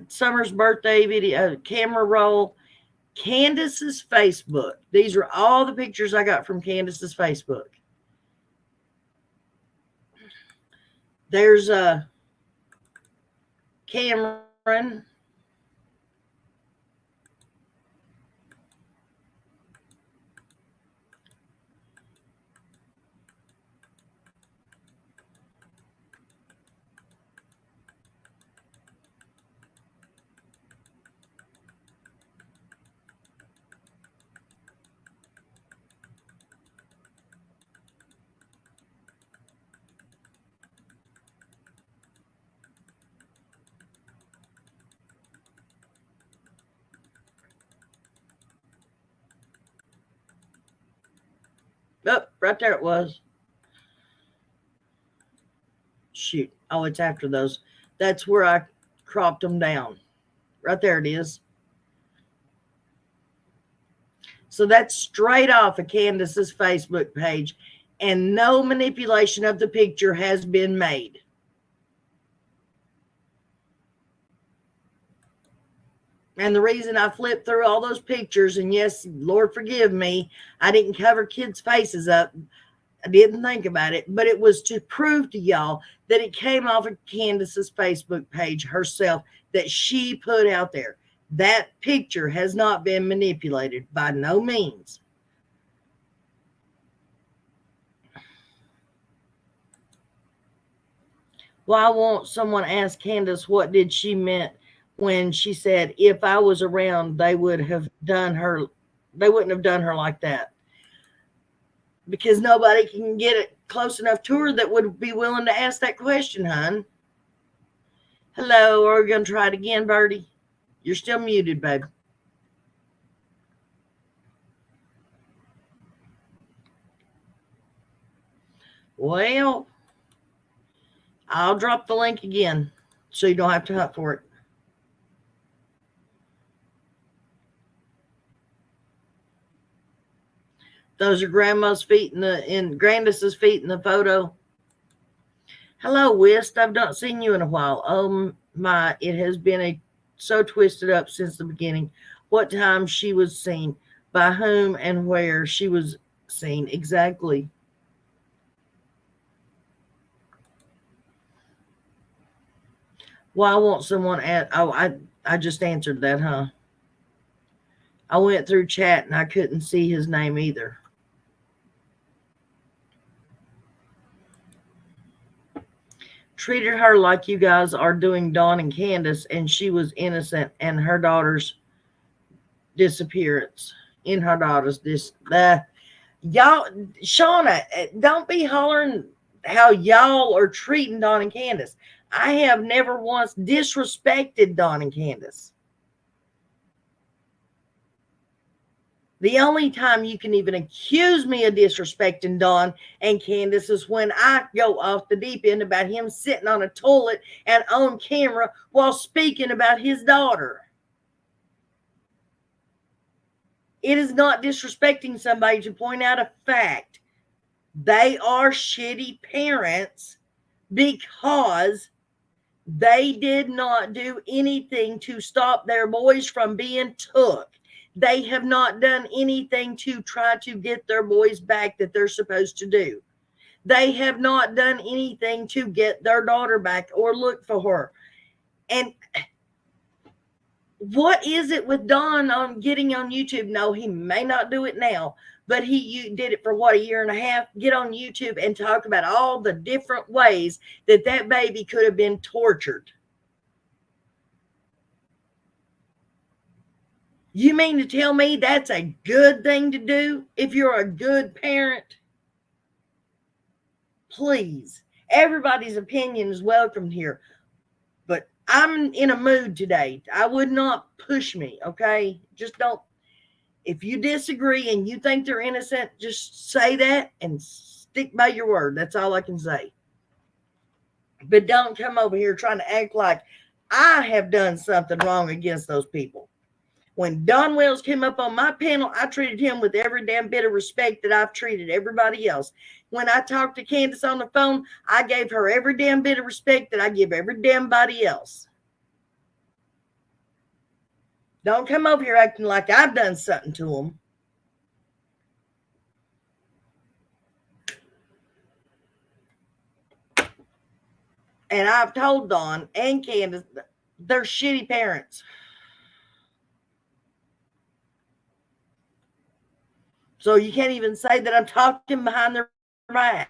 Summer's birthday video, camera roll, Candus's Facebook. These are all the pictures I got from Candus's Facebook. There's Cameron. Oh, right there it was. Shoot. Oh, it's after those. That's where I cropped them down. Right there it is. So that's straight off of Candus's Facebook page, and no manipulation of the picture has been made. And the reason I flipped through all those pictures, and yes, Lord forgive me, I didn't cover kids' faces up. I didn't think about it, but it was to prove to y'all that it came off of Candus's Facebook page herself that she put out there. That picture has not been manipulated by no means. Why won't someone ask Candus what did she meant when she said, if I was around, they wouldn't have done her like that? Because nobody can get it close enough to her that would be willing to ask that question, hon. Hello, are we going to try it again, Birdie? You're still muted, babe. Well, I'll drop the link again so you don't have to hunt for it. Those are Grandma's feet in Grandis's feet in the photo. Hello, Whist. I've not seen you in a while. Oh my, it has been so twisted up since the beginning. What time she was seen, by whom and where she was seen exactly. Why won't someone add? Oh, I just answered that, huh? I went through chat and I couldn't see his name either. treated her like you guys are doing Dawn and Candus, and she was innocent, and her daughter's disappearance in her daughter's y'all, Shauna, don't be hollering how y'all are treating Dawn and Candus. I have never once disrespected Dawn and Candus. The only time you can even accuse me of disrespecting Dawn and Candus is when I go off the deep end about him sitting on a toilet and on camera while speaking about his daughter. It is not disrespecting somebody to point out a fact. They are shitty parents because they did not do anything to stop their boys from being took. They have not done anything to try to get their boys back that they're supposed to do. They have not done anything to get their daughter back or look for her. And what is it with Don on getting on YouTube? No, he may not do it now, but he did it for what, a year and a half? Get on YouTube and talk about all the different ways that that baby could have been tortured. You mean to tell me that's a good thing to do if you're a good parent? Please, everybody's opinion is welcomed here, but I'm in a mood today. I would not push me, okay? Just don't. If you disagree and you think they're innocent, just say that and stick by your word. That's all I can say. But don't come over here trying to act like I have done something wrong against those people. When Don Wells came up on my panel, I treated him with every damn bit of respect that I've treated everybody else. When I talked to Candus on the phone, I gave her every damn bit of respect that I give every damn body else. Don't come over here acting like I've done something to them. And I've told Dawn and Candus they're shitty parents. So you can't even say that I'm talking behind their back.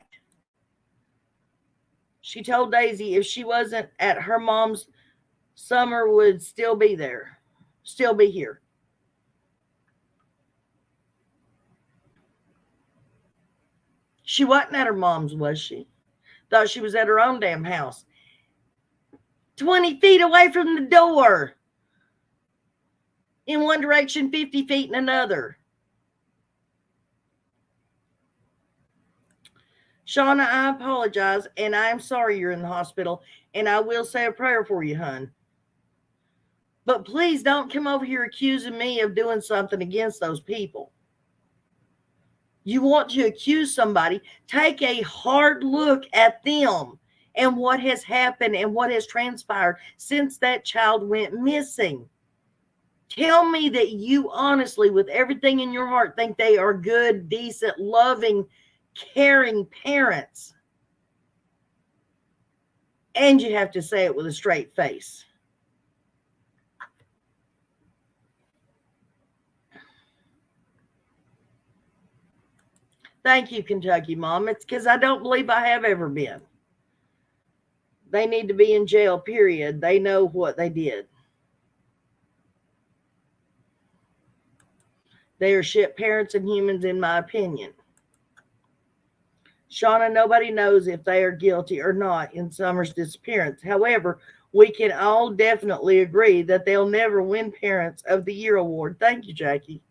She told Daisy if she wasn't at her mom's, Summer would still be there, still be here. She wasn't at her mom's, was she? Thought she was at her own damn house. 20 feet away from the door. In one direction, 50 feet in another. Shauna, I apologize, and I'm sorry you're in the hospital, and I will say a prayer for you, hon. But please don't come over here accusing me of doing something against those people. You want to accuse somebody, take a hard look at them and what has happened and what has transpired since that child went missing. Tell me that you honestly, with everything in your heart, think they are good, decent, loving, caring parents. And you have to say it with a straight face. Thank you, Kentucky Mom. It's because I don't believe I have ever been. They need to be in jail, period. They know what they did. They are shit parents and humans, in my opinion. Shauna, nobody knows if they are guilty or not in Summer's disappearance. However, we can all definitely agree that they'll never win Parents of the Year award. Thank you, Jackie.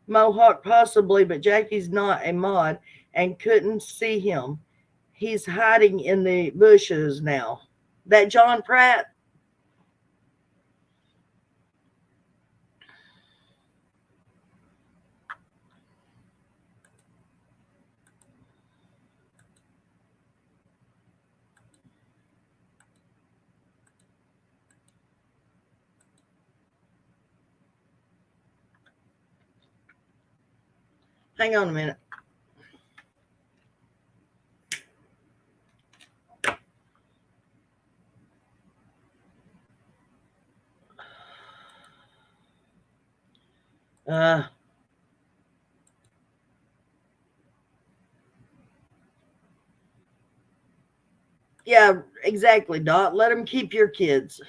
Mohawk possibly, but Jackie's not a mod and couldn't see him. He's hiding in the bushes now. That John Pratt? Hang on a minute. Yeah, exactly, Dot. Let them keep your kids.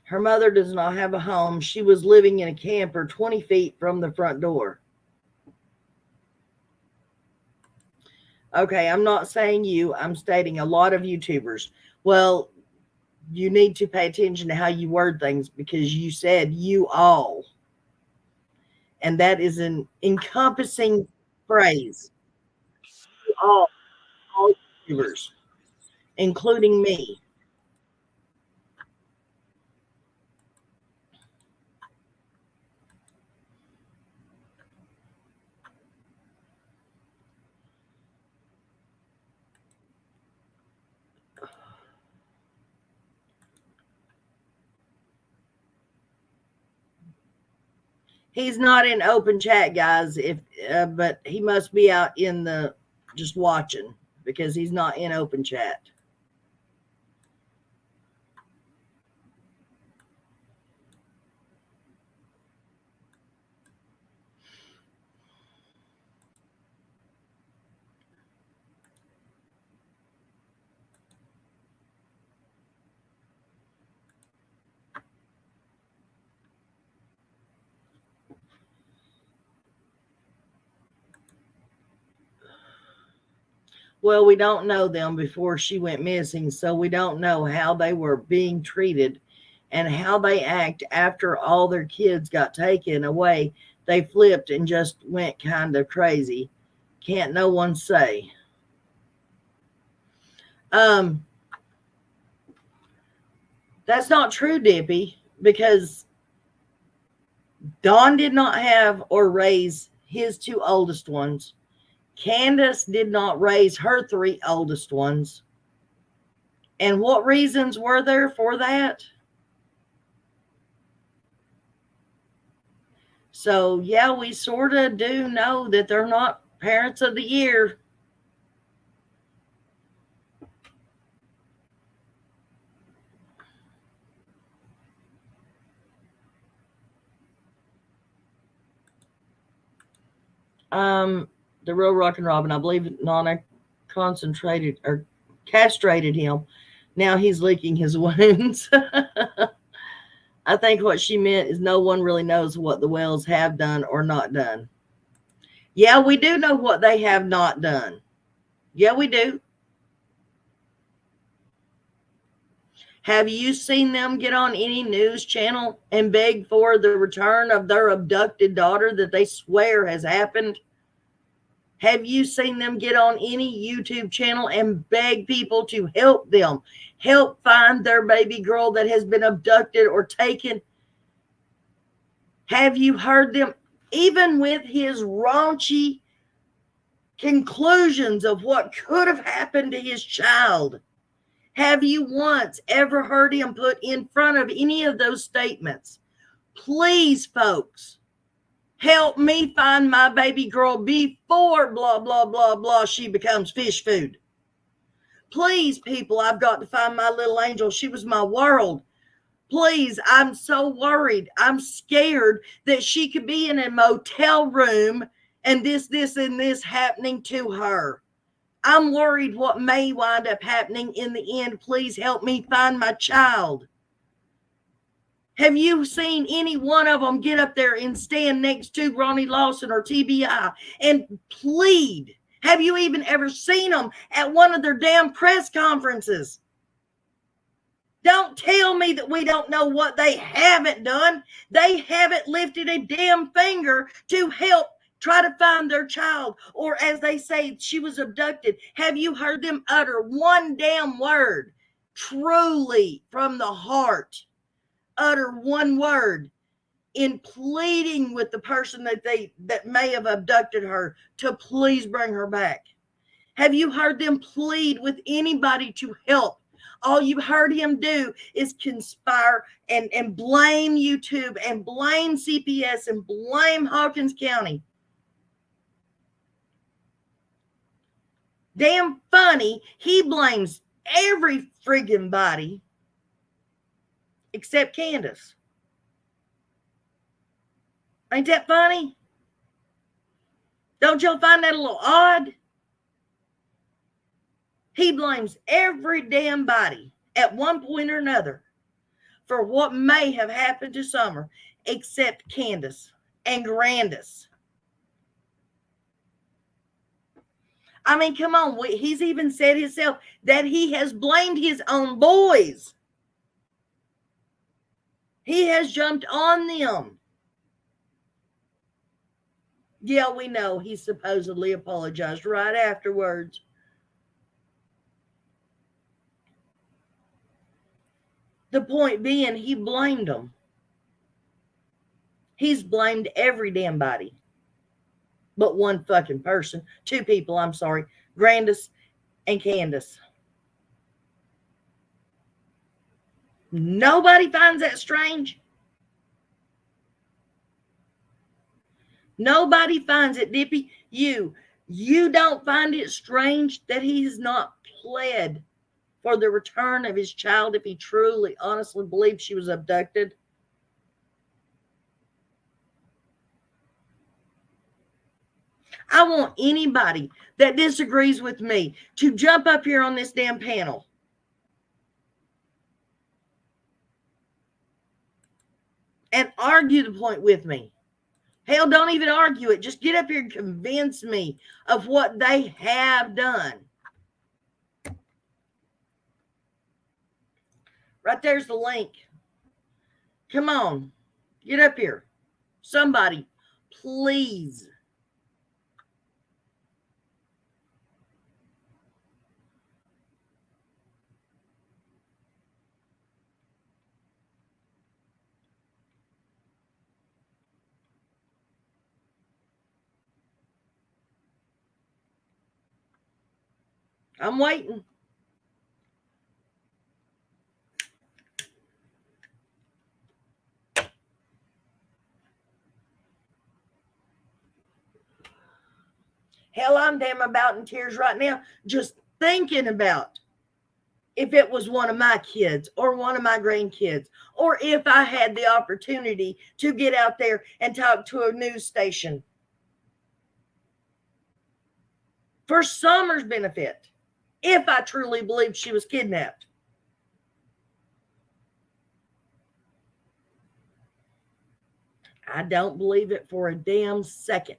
Her mother does not have a home. She was living in a camper 20 feet from the front door. Okay, I'm not saying you, I'm stating a lot of YouTubers. Well, you need to pay attention to how you word things because you said you all. And that is an encompassing phrase. You all YouTubers, including me. He's not in open chat, guys. If but he must be out in the just watching because he's not in open chat. Well, we don't know them before she went missing, so we don't know how they were being treated and how they act after all their kids got taken away. They flipped and just went kind of crazy. Can't no one say. Um, that's not true, Dippy, because Don did not have or raise his two oldest ones. Candus did not raise her three oldest ones. And what reasons were there for that? So, yeah, we sort of do know that they're not parents of the year. The real Rock and Robin, I believe Nana concentrated or castrated him. Now he's licking his wounds. I think what she meant is no one really knows what the Wells have done or not done. Yeah, we do know what they have not done. Yeah, we do. Have you seen them get on any news channel and beg for the return of their abducted daughter that they swear has happened? Have you seen them get on any YouTube channel and beg people to help them, help find their baby girl that has been abducted or taken? Have you heard them, even with his raunchy conclusions of what could have happened to his child? Have you once ever heard him put in front of any of those statements, please, folks, help me find my baby girl before blah, blah, blah, blah, she becomes fish food. Please, people, I've got to find my little angel. She was my world. Please, I'm so worried. I'm scared that she could be in a motel room and this, and this happening to her. I'm worried what may wind up happening in the end. Please help me find my child. Have you seen any one of them get up there and stand next to Ronnie Lawson or TBI and plead? Have you even ever seen them at one of their damn press conferences? Don't tell me that we don't know what they haven't done. They haven't lifted a damn finger to help try to find their child, or as they say, she was abducted. Have you heard them utter one damn word, truly from the heart, utter one word in pleading with the person that may have abducted her to please bring her back? Have you heard them plead with anybody to help? All you heard him do is conspire and blame YouTube and blame CPS and blame Hawkins County. Damn funny, he blames every friggin' body except Candus. Ain't that funny? Don't y'all find that a little odd? He blames every damn body at one point or another for what may have happened to Summer, except Candus and Grandus. I mean, come on. He's even said himself that he has blamed his own boys. He has jumped on them. Yeah, we know he supposedly apologized right afterwards. The point being, he blamed them. He's blamed every damn body. But one fucking person. Two people, I'm sorry. Grandus and Candus. Nobody finds that strange. Nobody finds it, Dippy. You don't find it strange that he's not pled for the return of his child if he truly, honestly believes she was abducted? I want anybody that disagrees with me to jump up here on this damn panel and argue the point with me. Hell, don't even argue it. Just get up here and convince me of what they have done. Right there's the link. Come on. Get up here. Somebody, please. I'm waiting. Hell, I'm damn about in tears right now just thinking about if it was one of my kids or one of my grandkids, or if I had the opportunity to get out there and talk to a news station for Summer's benefit, if I truly believed she was kidnapped. I don't believe it for a damn second.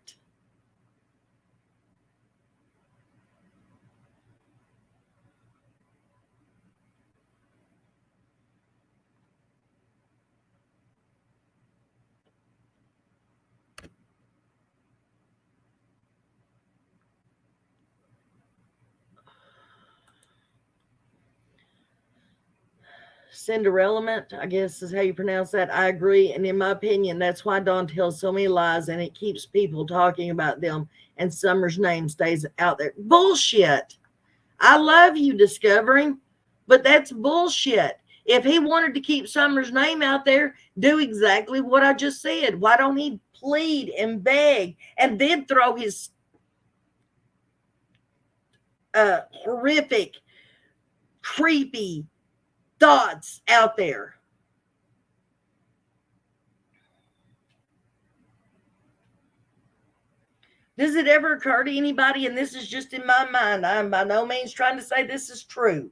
Cinderella, I guess is how you pronounce that. I agree. And in my opinion, that's why Dawn tells so many lies and it keeps people talking about them and Summer's name stays out there. Bullshit. I love you, Discovering, but that's bullshit. If he wanted to keep Summer's name out there, do exactly what I just said. Why don't he plead and beg and then throw his horrific, creepy thoughts out there? Does it ever occur to anybody, and this is just in my mind, I'm by no means trying to say this is true,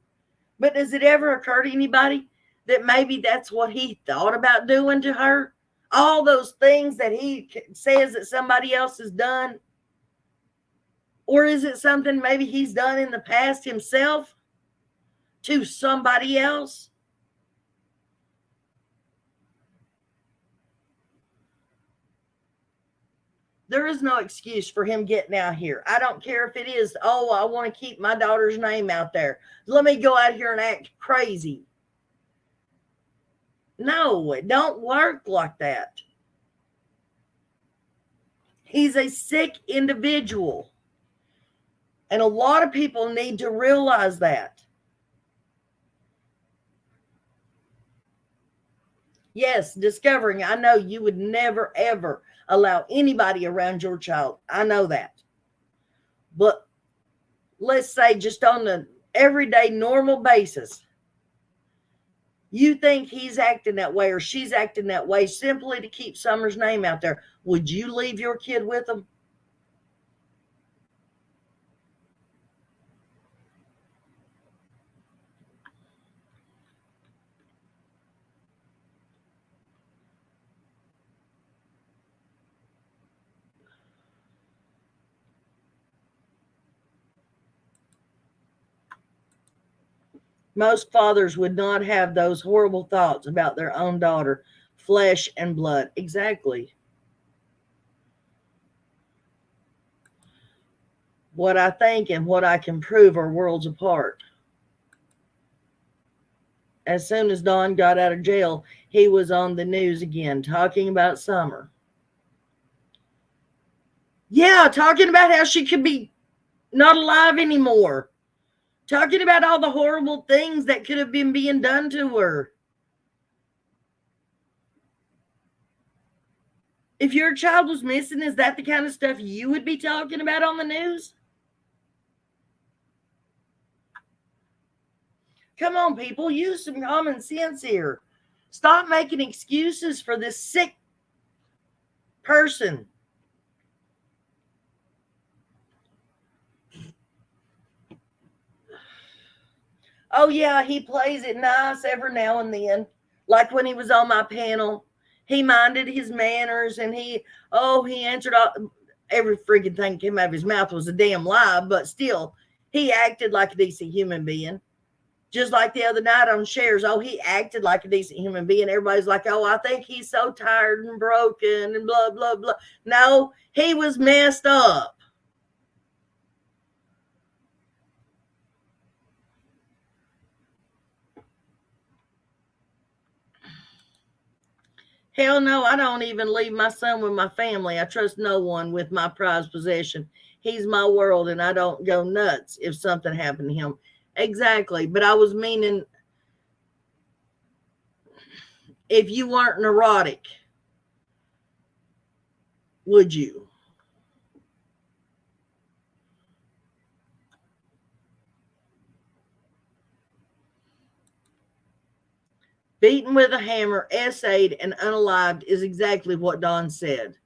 but does it ever occur to anybody that maybe that's what he thought about doing to her? All those things that he says that somebody else has done? Or is it something maybe he's done in the past himself to somebody else? There is no excuse for him getting out here. I don't care if it is, oh, I want to keep my daughter's name out there. Let me go out here and act crazy. No, it don't work like that. He's a sick individual. And a lot of people need to realize that. Yes, Discovering, I know you would never, ever allow anybody around your child. I know that. But let's say just on the everyday normal basis, you think he's acting that way or she's acting that way simply to keep Summer's name out there. Would you leave your kid with them? Most fathers would not have those horrible thoughts about their own daughter, flesh and blood. Exactly. What I think and what I can prove are worlds apart. As soon as Don got out of jail, he was on the news again, talking about Summer. Yeah, talking about how she could be not alive anymore. Talking about all the horrible things that could have been being done to her. If your child was missing, is that the kind of stuff you would be talking about on the news? Come on, people, use some common sense here. Stop making excuses for this sick person. Oh, yeah, he plays it nice every now and then. Like when he was on my panel, he minded his manners and he answered all, every freaking thing came out of his mouth was a damn lie, but still, he acted like a decent human being. Just like the other night on Shares, he acted like a decent human being. Everybody's like, I think he's so tired and broken and blah, blah, blah. No, he was messed up. Hell no, I don't even leave my son with my family. I trust no one with my prized possession. He's my world, and I don't go nuts if something happened to him. Exactly, but I was meaning if you weren't neurotic, would you? Beaten with a hammer, essayed, and unalived is exactly what Don said.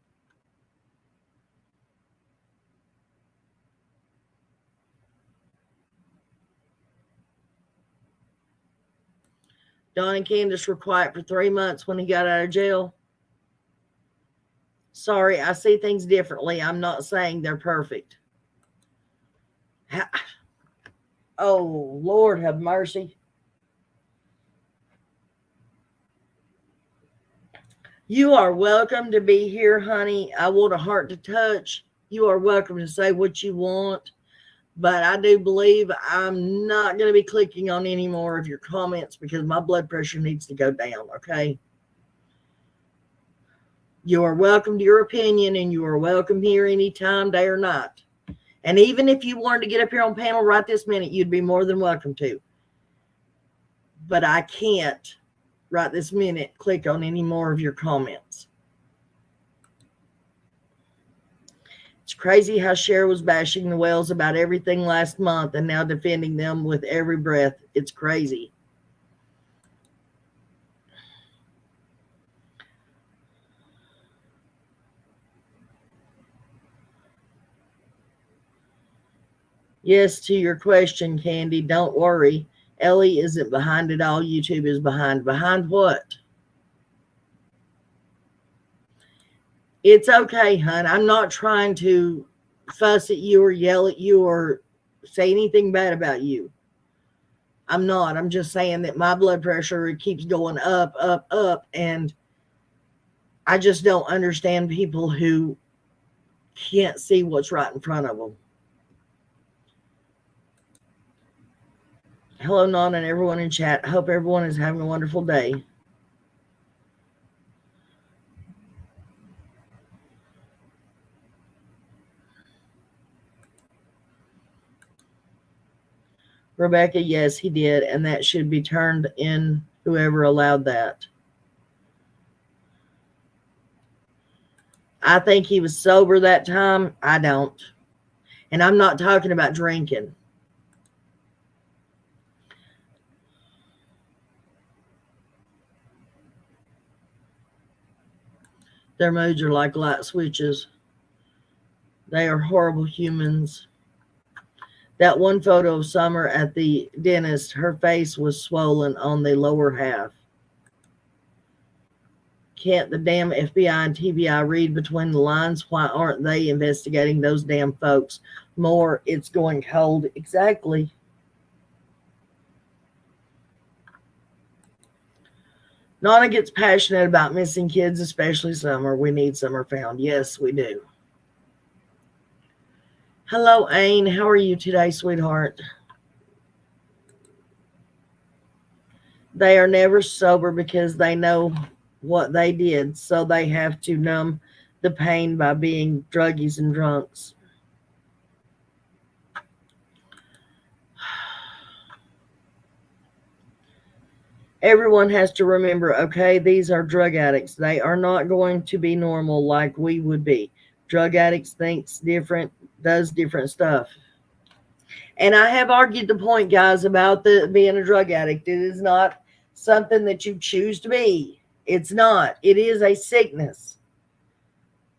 Don and Candus were quiet for 3 months when he got out of jail. Sorry, I see things differently. I'm not saying they're perfect. Oh, Lord have mercy. You are welcome to be here, honey. I want a heart to touch. You are welcome to say what you want. But I do believe I'm not going to be clicking on any more of your comments because my blood pressure needs to go down, okay? You are welcome to your opinion, and you are welcome here anytime, day or night. And even if you wanted to get up here on panel right this minute, you'd be more than welcome to. But I can't, right this minute, click on any more of your comments. It's crazy how Cher was bashing the Wells about everything last month and now defending them with every breath. It's crazy. Yes, to your question, Candy, don't worry. Ellie isn't behind it all. YouTube is behind. Behind what? It's okay, hon. I'm not trying to fuss at you or yell at you or say anything bad about you. I'm not. I'm just saying that my blood pressure keeps going up, up, up, and I just don't understand people who can't see what's right in front of them. Hello, Non, and everyone in chat. I hope everyone is having a wonderful day. Rebecca, yes, he did, and that should be turned in, whoever allowed that. I think he was sober that time. I don't. And I'm not talking about drinking. Their moods are like light switches. They are horrible humans. That one photo of Summer at the dentist, her face was swollen on the lower half. Can't the damn FBI and TBI read between the lines? Why aren't they investigating those damn folks more? It's going cold. Exactly. Nana gets passionate about missing kids, especially summer. We need summer found. Yes, we do. Hello, Ain. How are you today, sweetheart? They are never sober because they know what they did, so they have to numb the pain by being druggies and drunks. Everyone has to remember, okay, these are drug addicts. They are not going to be normal like we would be. Drug addicts thinks different, does different stuff. And I have argued the point, guys, about being a drug addict. It is not something that you choose to be. It's not. It is a sickness.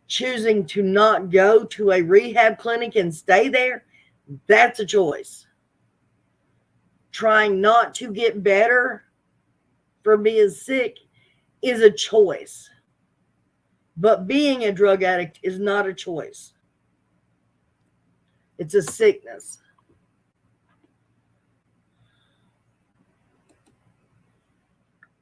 Choosing to not go to a rehab clinic and stay there, that's a choice. Trying not to get better from being sick is a choice. But being a drug addict is not a choice. It's a sickness.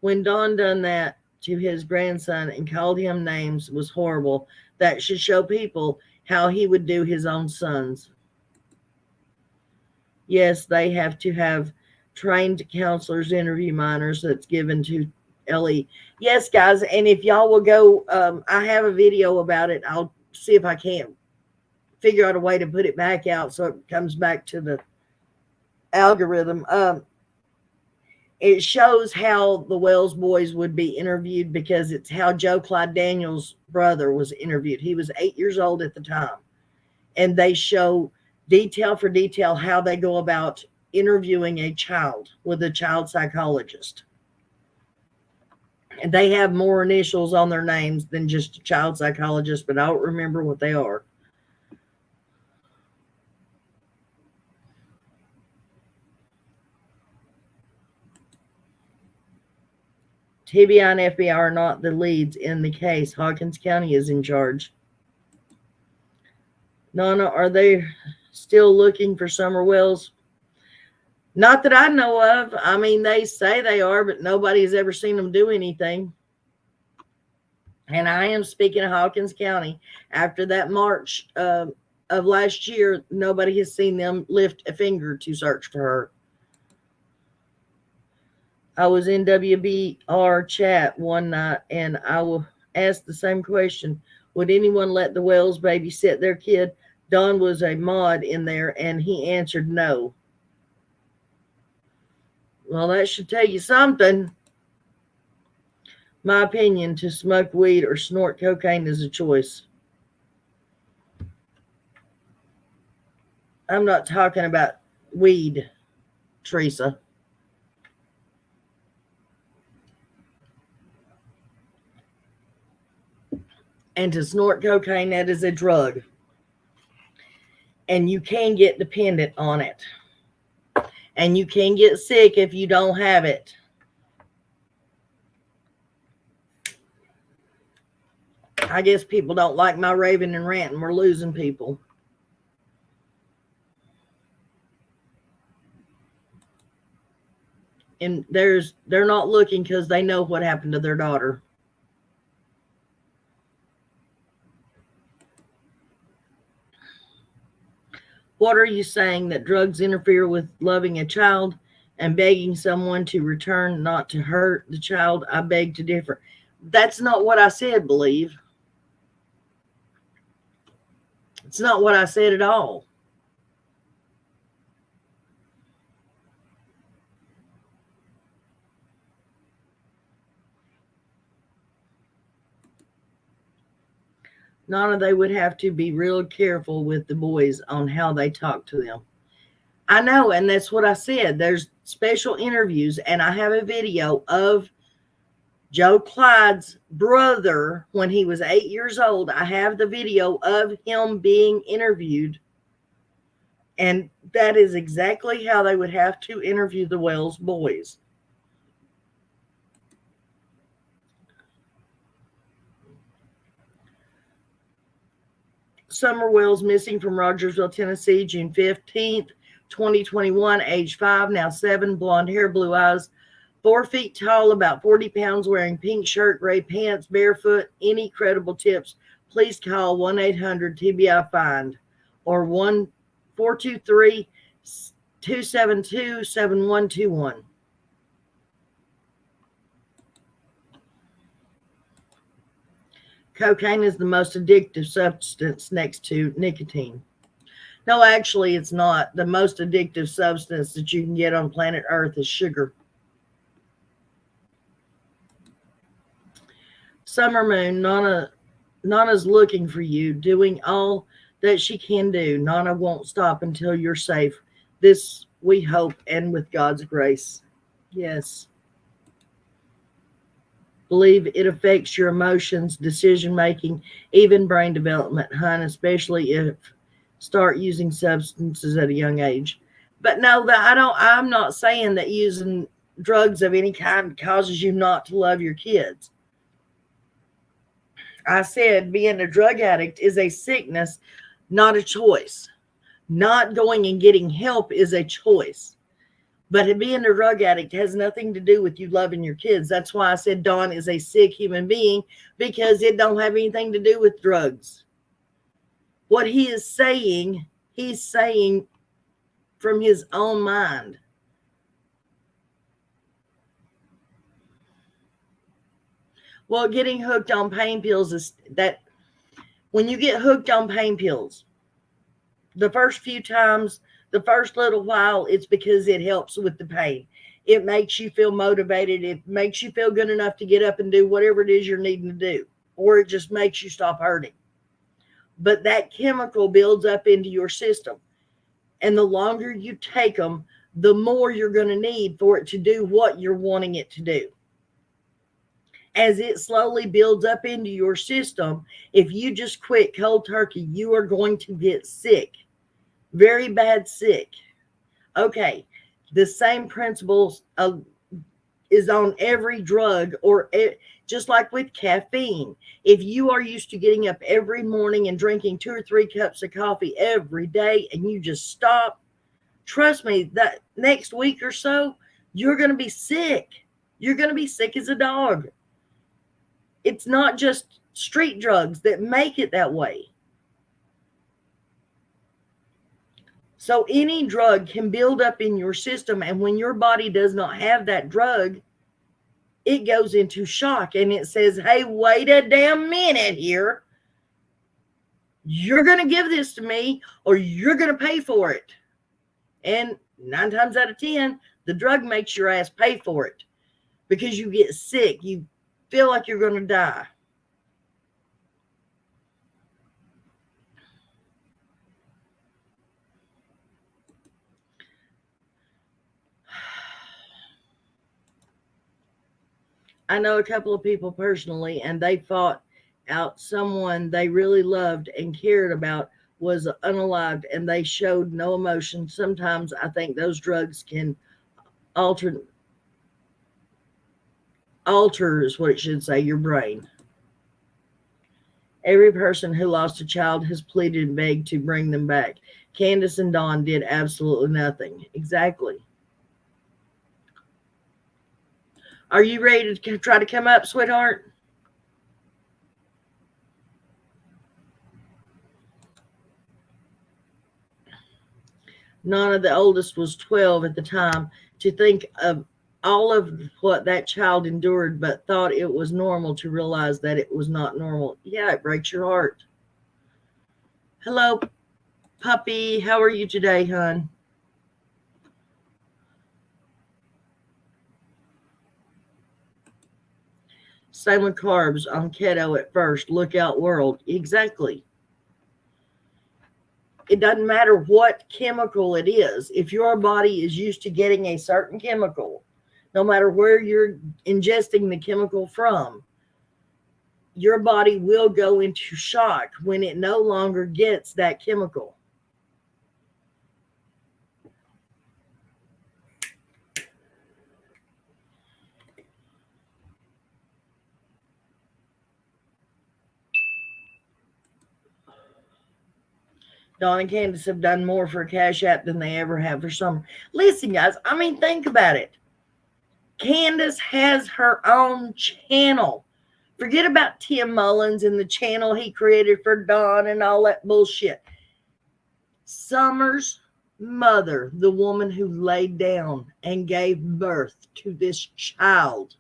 When Don done that to his grandson and called him names was horrible. That should show people how he would do his own sons. Yes, they have to have trained counselors interview minors that's given to LE. Yes, guys, and if y'all will go, I have a video about it. I'll see if I can figure out a way to put it back out so it comes back to the algorithm. It shows how the Wells boys would be interviewed because it's how Joe Clyde Daniels' brother was interviewed. He was 8 years old at the time. And they show detail for detail how they go about interviewing a child with a child psychologist. And they have more initials on their names than just a child psychologist, but I don't remember what they are. TBI and FBI are not the leads in the case. Hawkins County is in charge. Nana, are they still looking for Summer Wells? Not that I know of. I mean, they say they are, but nobody has ever seen them do anything. And I am speaking of Hawkins County. After that March of last year, nobody has seen them lift a finger to search for her. I was in WBR chat one night, and I will ask the same question. Would anyone let the Wells babysit their kid? Don was a mod in there, and he answered no. Well, that should tell you something. My opinion, to smoke weed or snort cocaine is a choice. I'm not talking about weed, Teresa. And to snort cocaine, that is a drug. And you can get dependent on it. And you can get sick if you don't have it. I guess people don't like my raving and ranting. We're losing people. And they're not looking because they know what happened to their daughter. What are you saying, that drugs interfere with loving a child and begging someone to return, not to hurt the child? I beg to differ. That's not what I said, believe. It's not what I said at all. Nana, they would have to be real careful with the boys on how they talk to them. I know, and that's what I said. There's special interviews, and I have a video of Joe Clyde's brother when he was 8 years old. I have the video of him being interviewed, and that is exactly how they would have to interview the Wells boys. Summer Wells missing from Rogersville, Tennessee, June 15th, 2021, age 5, now 7, blonde hair, blue eyes, 4 feet tall, about 40 pounds, wearing pink shirt, gray pants, barefoot. Any credible tips, please call 1-800-TBI-FIND or 423-272-7121. Cocaine is the most addictive substance next to nicotine. No, actually, it's not. The most addictive substance that you can get on planet Earth is sugar. Summer Moon, Nana's looking for you, doing all that she can do. Nana won't stop until you're safe. This we hope, and with God's grace. Yes. Believe it affects your emotions, decision making, even brain development, hun, especially if start using substances at a young age. But no, I'm not saying that using drugs of any kind causes you not to love your kids. I said being a drug addict is a sickness, not a choice. Not going and getting help is a choice. But being a drug addict has nothing to do with you loving your kids. That's why I said Don is a sick human being, because it don't have anything to do with drugs. What he's saying from his own mind. Well, getting hooked on pain pills is that when you get hooked on pain pills, the first few times, the first little while, it's because it helps with the pain. It makes you feel motivated. It makes you feel good enough to get up and do whatever it is you're needing to do, or it just makes you stop hurting. But that chemical builds up into your system. And the longer you take them, the more you're going to need for it to do what you're wanting it to do. As it slowly builds up into your system, if you just quit cold turkey, you are going to get sick. Very bad sick. Okay, the same principles is on every drug, or just like with caffeine. If you are used to getting up every morning and drinking 2 or 3 cups of coffee every day and you just stop, trust me, that next week or so, you're going to be sick. You're going to be sick as a dog. It's not just street drugs that make it that way. So any drug can build up in your system, and when your body does not have that drug, it goes into shock and it says, hey, wait a damn minute here. You're going to give this to me or you're going to pay for it. And 9 times out of 10, the drug makes your ass pay for it because you get sick. You feel like you're going to die. I know a couple of people personally, and they fought out someone they really loved and cared about was unalived, and they showed no emotion. Sometimes I think those drugs can alter is what it should say, your brain. Every person who lost a child has pleaded and begged to bring them back. Candus and Dawn did absolutely nothing. Exactly. Are you ready to try to come up, sweetheart? Nana, the oldest, was 12 at the time. To think of all of what that child endured, but thought it was normal, to realize that it was not normal. Yeah, it breaks your heart. Hello, puppy. How are you today, hon? Same with carbs on keto at first. Look out, world. Exactly. It doesn't matter what chemical it is. If your body is used to getting a certain chemical, no matter where you're ingesting the chemical from, your body will go into shock when it no longer gets that chemical. Dawn and Candus have done more for Cash App than they ever have for Summer. Listen, guys, I mean, think about it. Candus has her own channel. Forget about Tim Mullins and the channel he created for Dawn and all that bullshit. Summer's mother, the woman who laid down and gave birth to this child,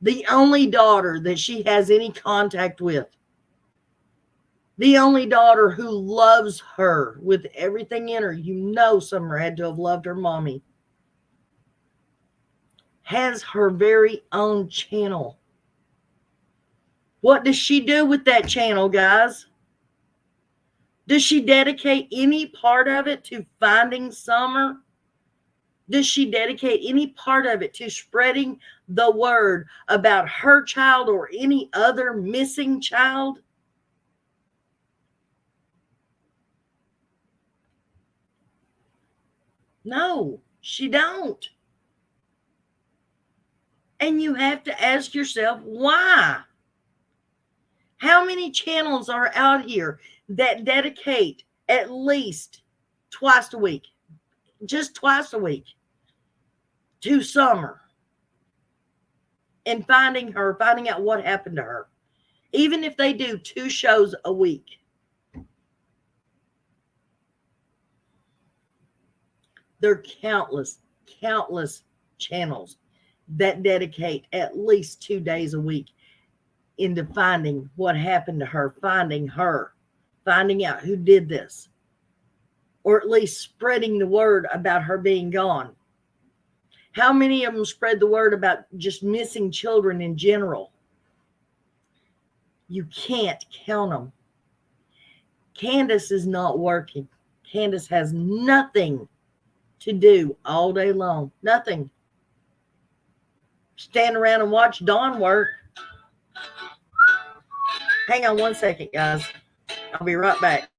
the only daughter that she has any contact with, the only daughter who loves her with everything in her. You know Summer had to have loved her mommy. Has her very own channel. What does she do with that channel, guys? Does she dedicate any part of it to finding Summer? Does she dedicate any part of it to spreading the word about her child or any other missing child? No, she don't. And you have to ask yourself, why? How many channels are out here that dedicate at least twice a week, just twice a week, to Summer and finding her, finding out what happened to her? Even if they do 2 shows a week. There are countless channels that dedicate at least 2 days a week into finding what happened to her, finding out who did this, or at least spreading the word about her being gone. How many of them spread the word about just missing children in general? You can't count them. Candus is not working. Candus has nothing to do all day long. Nothing. Stand around and watch Dawn work. Hang on one second, guys. I'll be right back.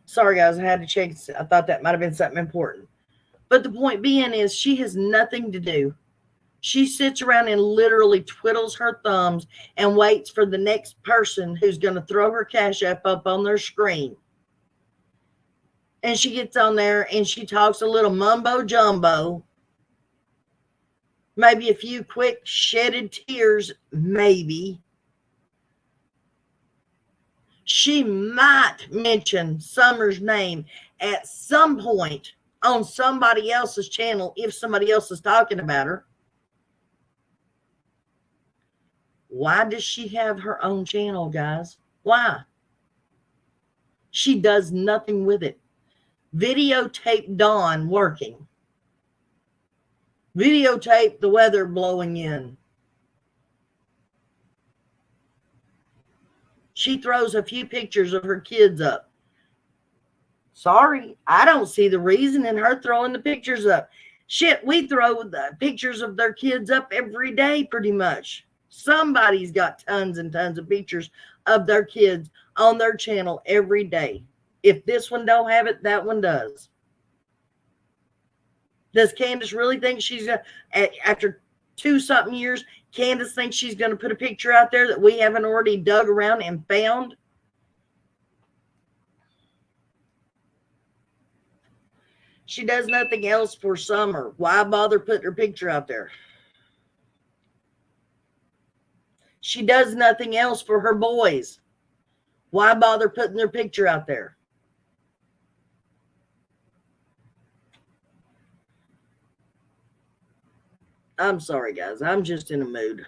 Sorry, guys. I had to check. I thought that might have been something important. But the point being is she has nothing to do. She sits around and literally twiddles her thumbs and waits for the next person who's going to throw her cash app up on their screen. And she gets on there and she talks a little mumbo jumbo. Maybe a few quick shedded tears, maybe. She might mention Summer's name at some point on somebody else's channel if somebody else is talking about her. Why does she have her own channel, guys? Why? She does nothing with it. Videotape Dawn working. Videotape the weather blowing in. She throws a few pictures of her kids up. Sorry, I don't see the reason in her throwing the pictures up. Shit, we throw the pictures of their kids up every day pretty much. Somebody's got tons and tons of pictures of their kids on their channel every day. If this one don't have it, that one does. Does Candus really think she's going to, after 2-something years, Candus thinks she's going to put a picture out there that we haven't already dug around and found? She does nothing else for Summer. Why bother putting her picture out there? She does nothing else for her boys. Why bother putting their picture out there? I'm sorry, guys. I'm just in a mood.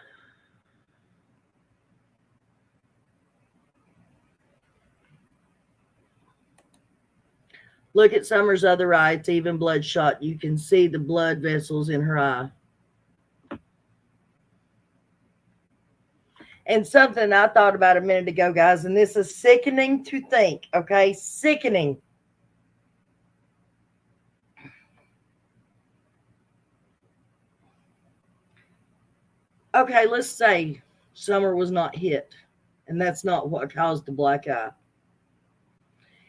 Look at Summer's other eye. It's even bloodshot. You can see the blood vessels in her eye. And something I thought about a minute ago, guys, and this is sickening to think, okay? Sickening. Okay, let's say Summer was not hit, and that's not what caused the black eye.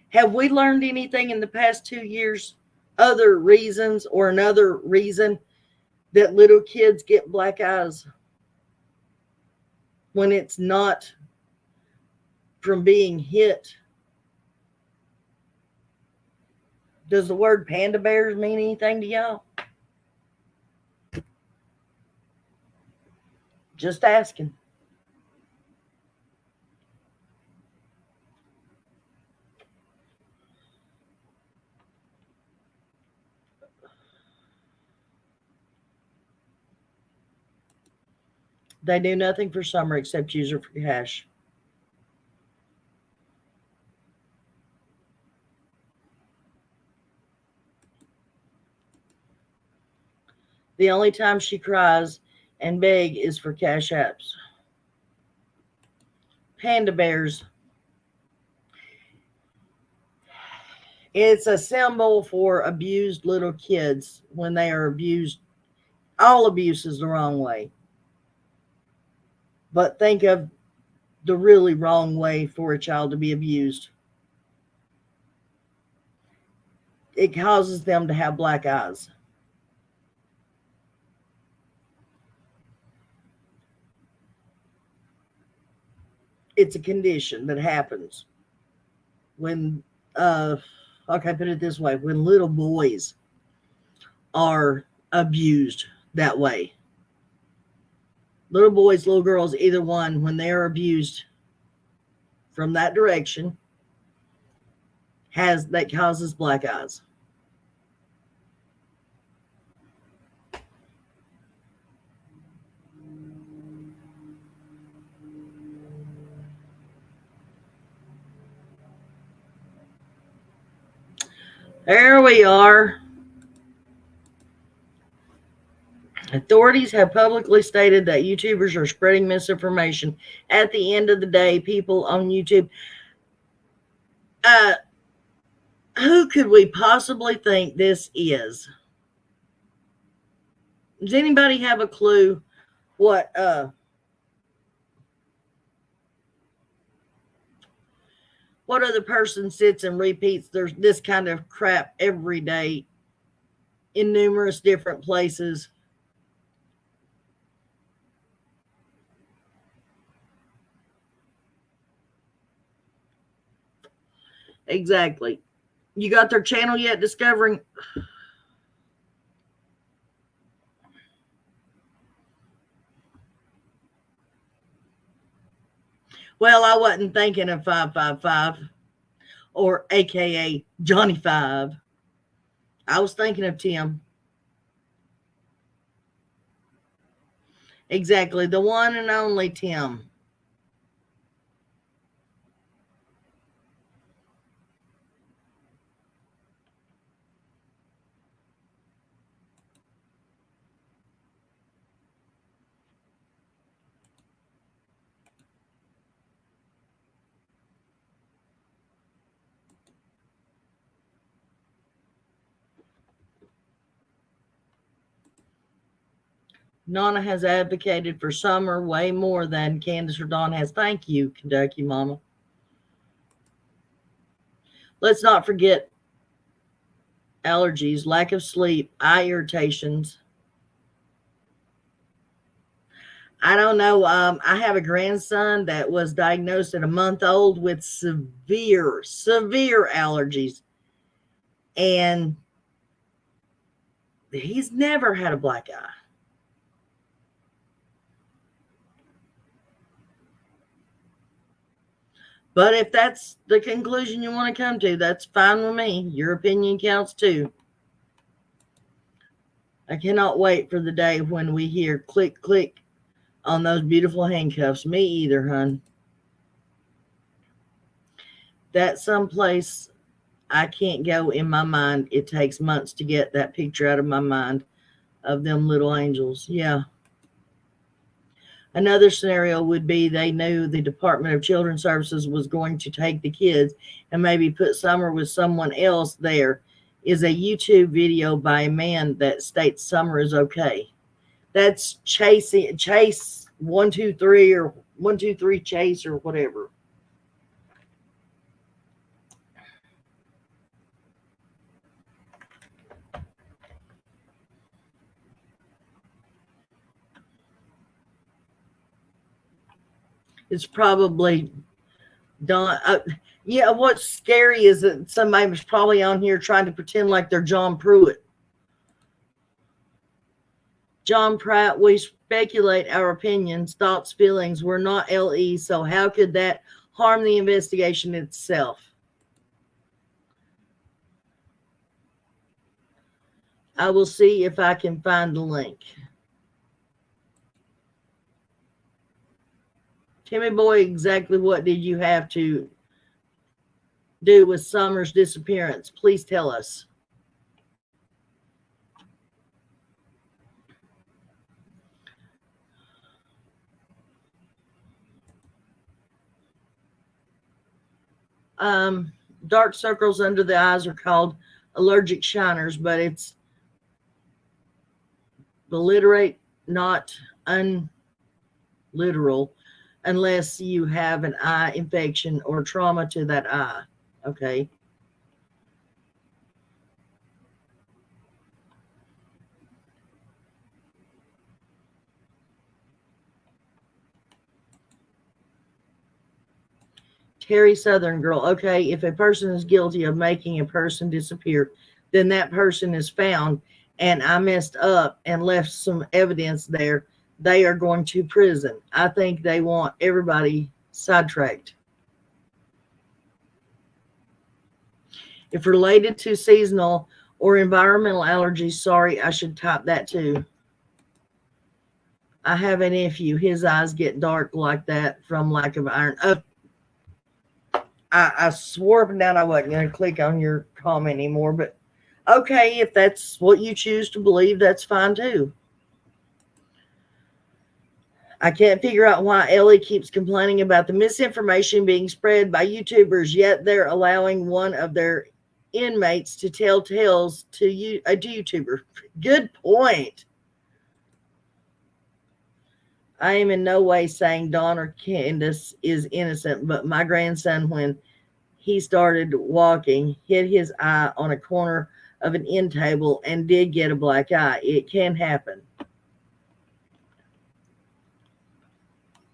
Have we learned anything in the past 2 years, other reasons or another reason that little kids get black eyes? when it's not from being hit. Does the word panda bears mean anything to y'all? Just asking. They do nothing for Summer except use her for cash. The only time she cries and beg is for cash apps. Panda bears. It's a symbol for abused little kids when they are abused. All abuse is the wrong way. But think of the really wrong way for a child to be abused. It causes them to have black eyes. It's a condition that happens when, okay, put it this way, when little boys are abused that way. Little boys, little girls, either one, when they're abused from that direction, that causes black eyes. There we are. Authorities have publicly stated that YouTubers are spreading misinformation. At the end of the day, people on YouTube, who could we possibly think this is? Does anybody have a clue what other person sits and repeats this kind of crap every day in numerous different places? Exactly. You got their channel yet? Discovering. Well, I wasn't thinking of 555 or AKA Johnny 5. I was thinking of Tim. Exactly. The one and only Tim. Nana has advocated for Summer way more than Candus or Dawn has. Thank you, Kentucky Mama. Let's not forget allergies, lack of sleep, eye irritations. I don't know. I have a grandson that was diagnosed at a month old with severe allergies. And he's never had a black eye. But if that's the conclusion you want to come to, that's fine with me. Your opinion counts too. I cannot wait for the day when we hear click, click on those beautiful handcuffs. Me either, hun. That's someplace I can't go in my mind. It takes months to get that picture out of my mind of them little angels. Yeah. Another scenario would be they knew the Department of Children's Services was going to take the kids and maybe put Summer with someone else. There is a YouTube video by a man that states Summer is okay. That's Chase 123 or 123 Chase or whatever. It's probably Don. Yeah, what's scary is that somebody was probably on here trying to pretend like they're John Pruitt. John Pratt, we speculate our opinions, thoughts, feelings. We're not LE, so how could that harm the investigation itself? I will see if I can find the link. Timmy Boy, exactly what did you have to do with Summer's disappearance? Please tell us. Dark circles under the eyes are called allergic shiners, but it's beliterate, not unliteral, unless you have an eye infection or trauma to that eye. Okay. Terry Southern Girl. Okay, if a person is guilty of making a person disappear, then that person is found, and I messed up and left some evidence there. They are going to prison. I think they want everybody sidetracked. If related to seasonal or environmental allergies, sorry, I should type that too. I have a nephew. His eyes get dark like that from lack of iron. I swore up and down I wasn't going to click on your comment anymore, but okay, if that's what you choose to believe, that's fine too. I can't figure out why Ellie keeps complaining about the misinformation being spread by YouTubers, yet they're allowing one of their inmates to tell tales to a YouTuber. Good point. I am in no way saying Dawn or Candus is innocent, but my grandson, when he started walking, hit his eye on a corner of an end table and did get a black eye. It can happen.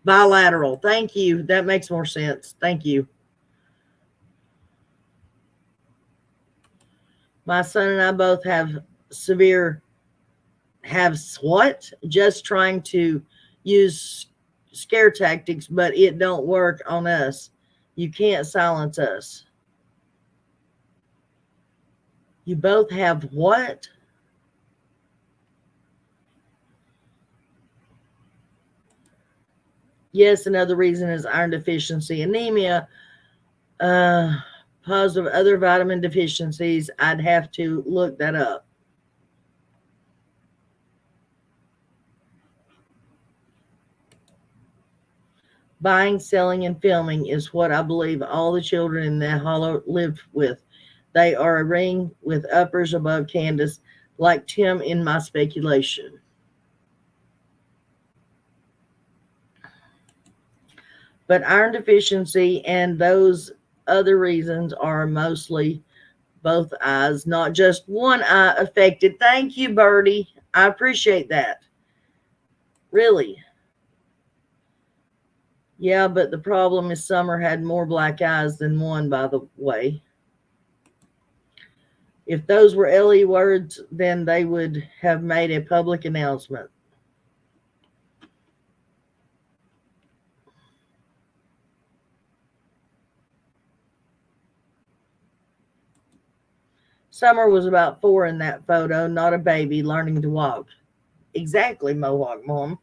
Bilateral. Thank you. That makes more sense. Thank you. My son and I both have what? Just trying to use scare tactics, but it don't work on us. You can't silence us. You both have what? Yes, another reason is iron deficiency, anemia, positive other vitamin deficiencies. I'd have to look that up. Buying, selling, and filming is what I believe all the children in that hollow live with. They are a ring with uppers above Candus, like Tim in my speculation. But iron deficiency and those other reasons are mostly both eyes, not just one eye affected. Thank you, Birdie. I appreciate that. Really. Yeah, but the problem is Summer had more black eyes than one, by the way. If those were Ellie words, then they would have made a public announcement. Summer was about 4 in that photo, not a baby learning to walk. Exactly, Mohawk Mom.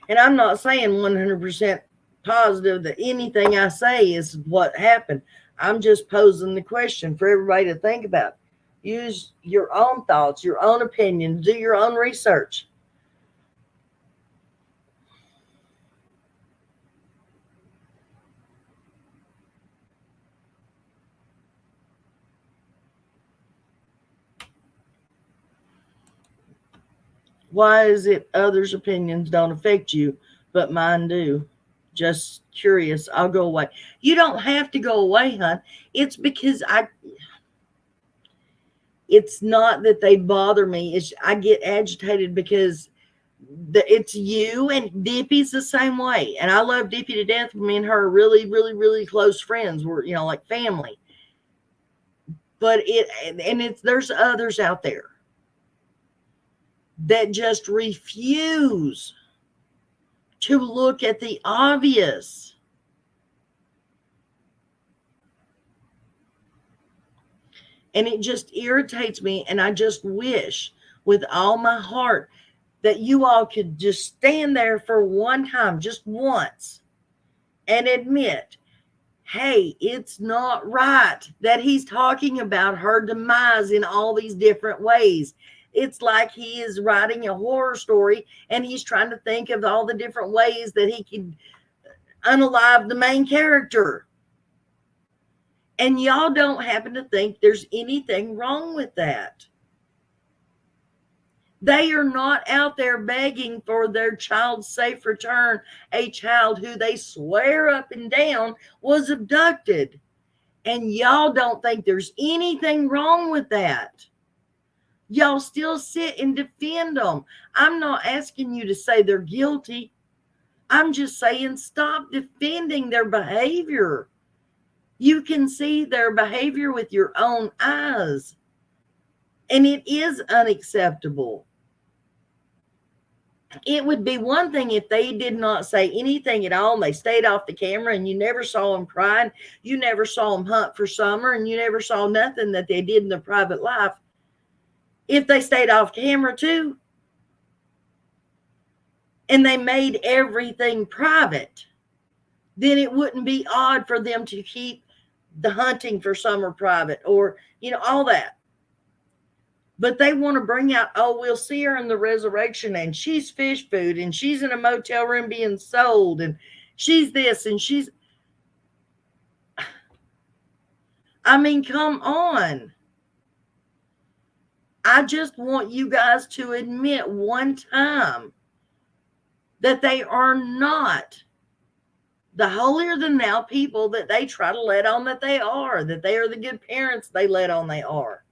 And I'm not saying 100% positive that anything I say is what happened. I'm just posing the question for everybody to think about. Use your own thoughts, your own opinions, do your own research. Why is it others' opinions don't affect you, but mine do? Just curious. I'll go away. You don't have to go away, hon. It's because It's not that they bother me. I get agitated because it's you, and Dippy's the same way. And I love Dippy to death. Me and her are really, really, really close friends. We're, like family. But there's others out there that just refuse to look at the obvious. And it just irritates me. And I just wish with all my heart that you all could just stand there for one time, just once, and admit, hey, it's not right that he's talking about her demise in all these different ways. It's like he is writing a horror story and he's trying to think of all the different ways that he could unalive the main character. And y'all don't happen to think there's anything wrong with that. They are not out there begging for their child's safe return, a child who they swear up and down was abducted. And y'all don't think there's anything wrong with that. Y'all still sit and defend them. I'm not asking you to say they're guilty. I'm just saying stop defending their behavior. You can see their behavior with your own eyes. And it is unacceptable. It would be one thing if they did not say anything at all and they stayed off the camera and you never saw them crying, you never saw them hunt for summer, and you never saw nothing that they did in their private life. If they stayed off camera too, and they made everything private, then it wouldn't be odd for them to keep the hunting for summer private, or, all that. But they want to bring out, oh, we'll see her in the resurrection and she's fish food and she's in a motel room being sold and she's this and she's. I mean, come on. I just want you guys to admit one time that they are not the holier than thou people that they try to let on that they are the good parents they let on they are.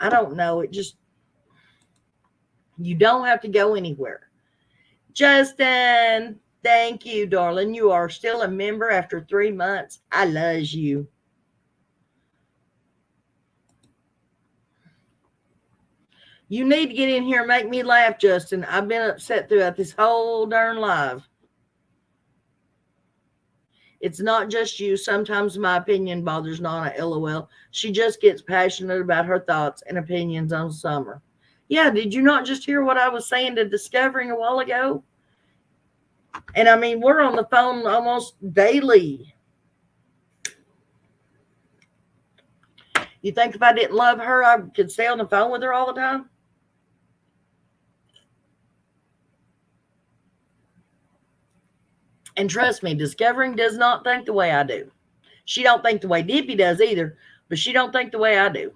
I don't know. You don't have to go anywhere. Justin, thank you, darling. You are still a member after 3 months. I love you. You need to get in here and make me laugh, Justin. I've been upset throughout this whole darn live. It's not just you. Sometimes my opinion bothers Nana, LOL. She just gets passionate about her thoughts and opinions on Summer. Yeah, did you not just hear what I was saying to Discovering a while ago? And I mean, we're on the phone almost daily. You think if I didn't love her, I could stay on the phone with her all the time? And trust me, Discovering does not think the way I do. She don't think the way Dippy does either, but she don't think the way I do.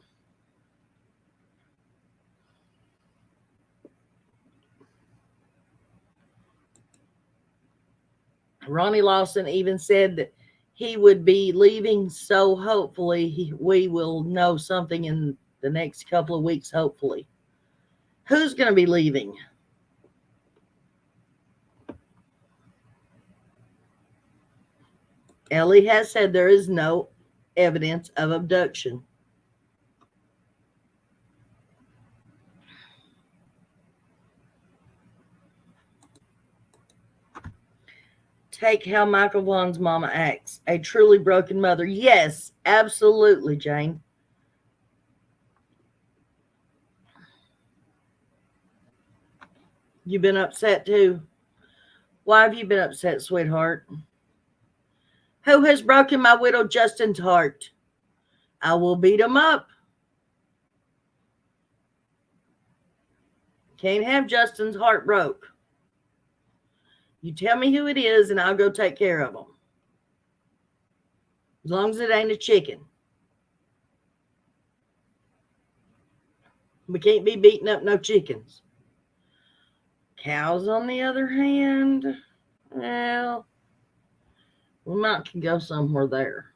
Ronnie Lawson even said that he would be leaving, so hopefully we will know something in the next couple of weeks, hopefully. Who's going to be leaving? Ellie has said there is no evidence of abduction. Take how Michael Vaughn's mama acts. A truly broken mother. Yes, absolutely, Jane. You've been upset too. Why have you been upset, sweetheart? Who has broken my widow Justin's heart? I will beat him up. Can't have Justin's heart broke. You tell me who it is and I'll go take care of them. As long as it ain't a chicken. We can't be beating up no chickens. Cows, on the other hand, well, we might can go somewhere there.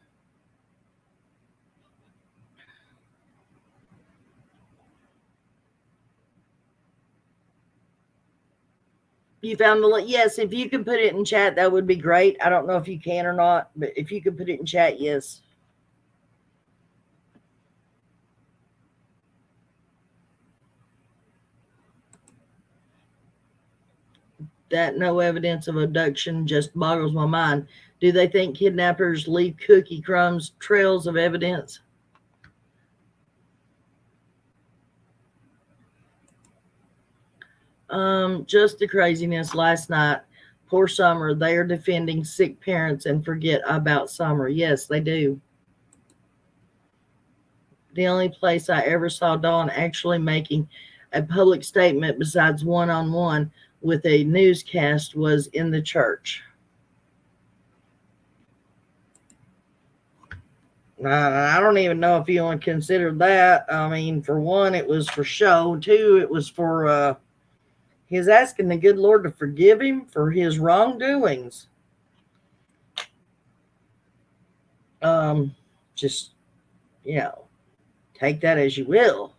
You found the link? Yes, if you can put it in chat, that would be great. I don't know if you can or not, but if you could put it in chat, yes. That no evidence of abduction just boggles my mind. Do they think kidnappers leave cookie crumbs trails of evidence? Just the craziness last night. Poor Summer. They are defending sick parents and forget about Summer. Yes, they do. The only place I ever saw Dawn actually making a public statement besides one-on-one with a newscast was in the church. I don't even know if you want to consider that. I mean, for one, it was for show. Two, it was for he's asking the good Lord to forgive him for his wrongdoings. Just, take that as you will.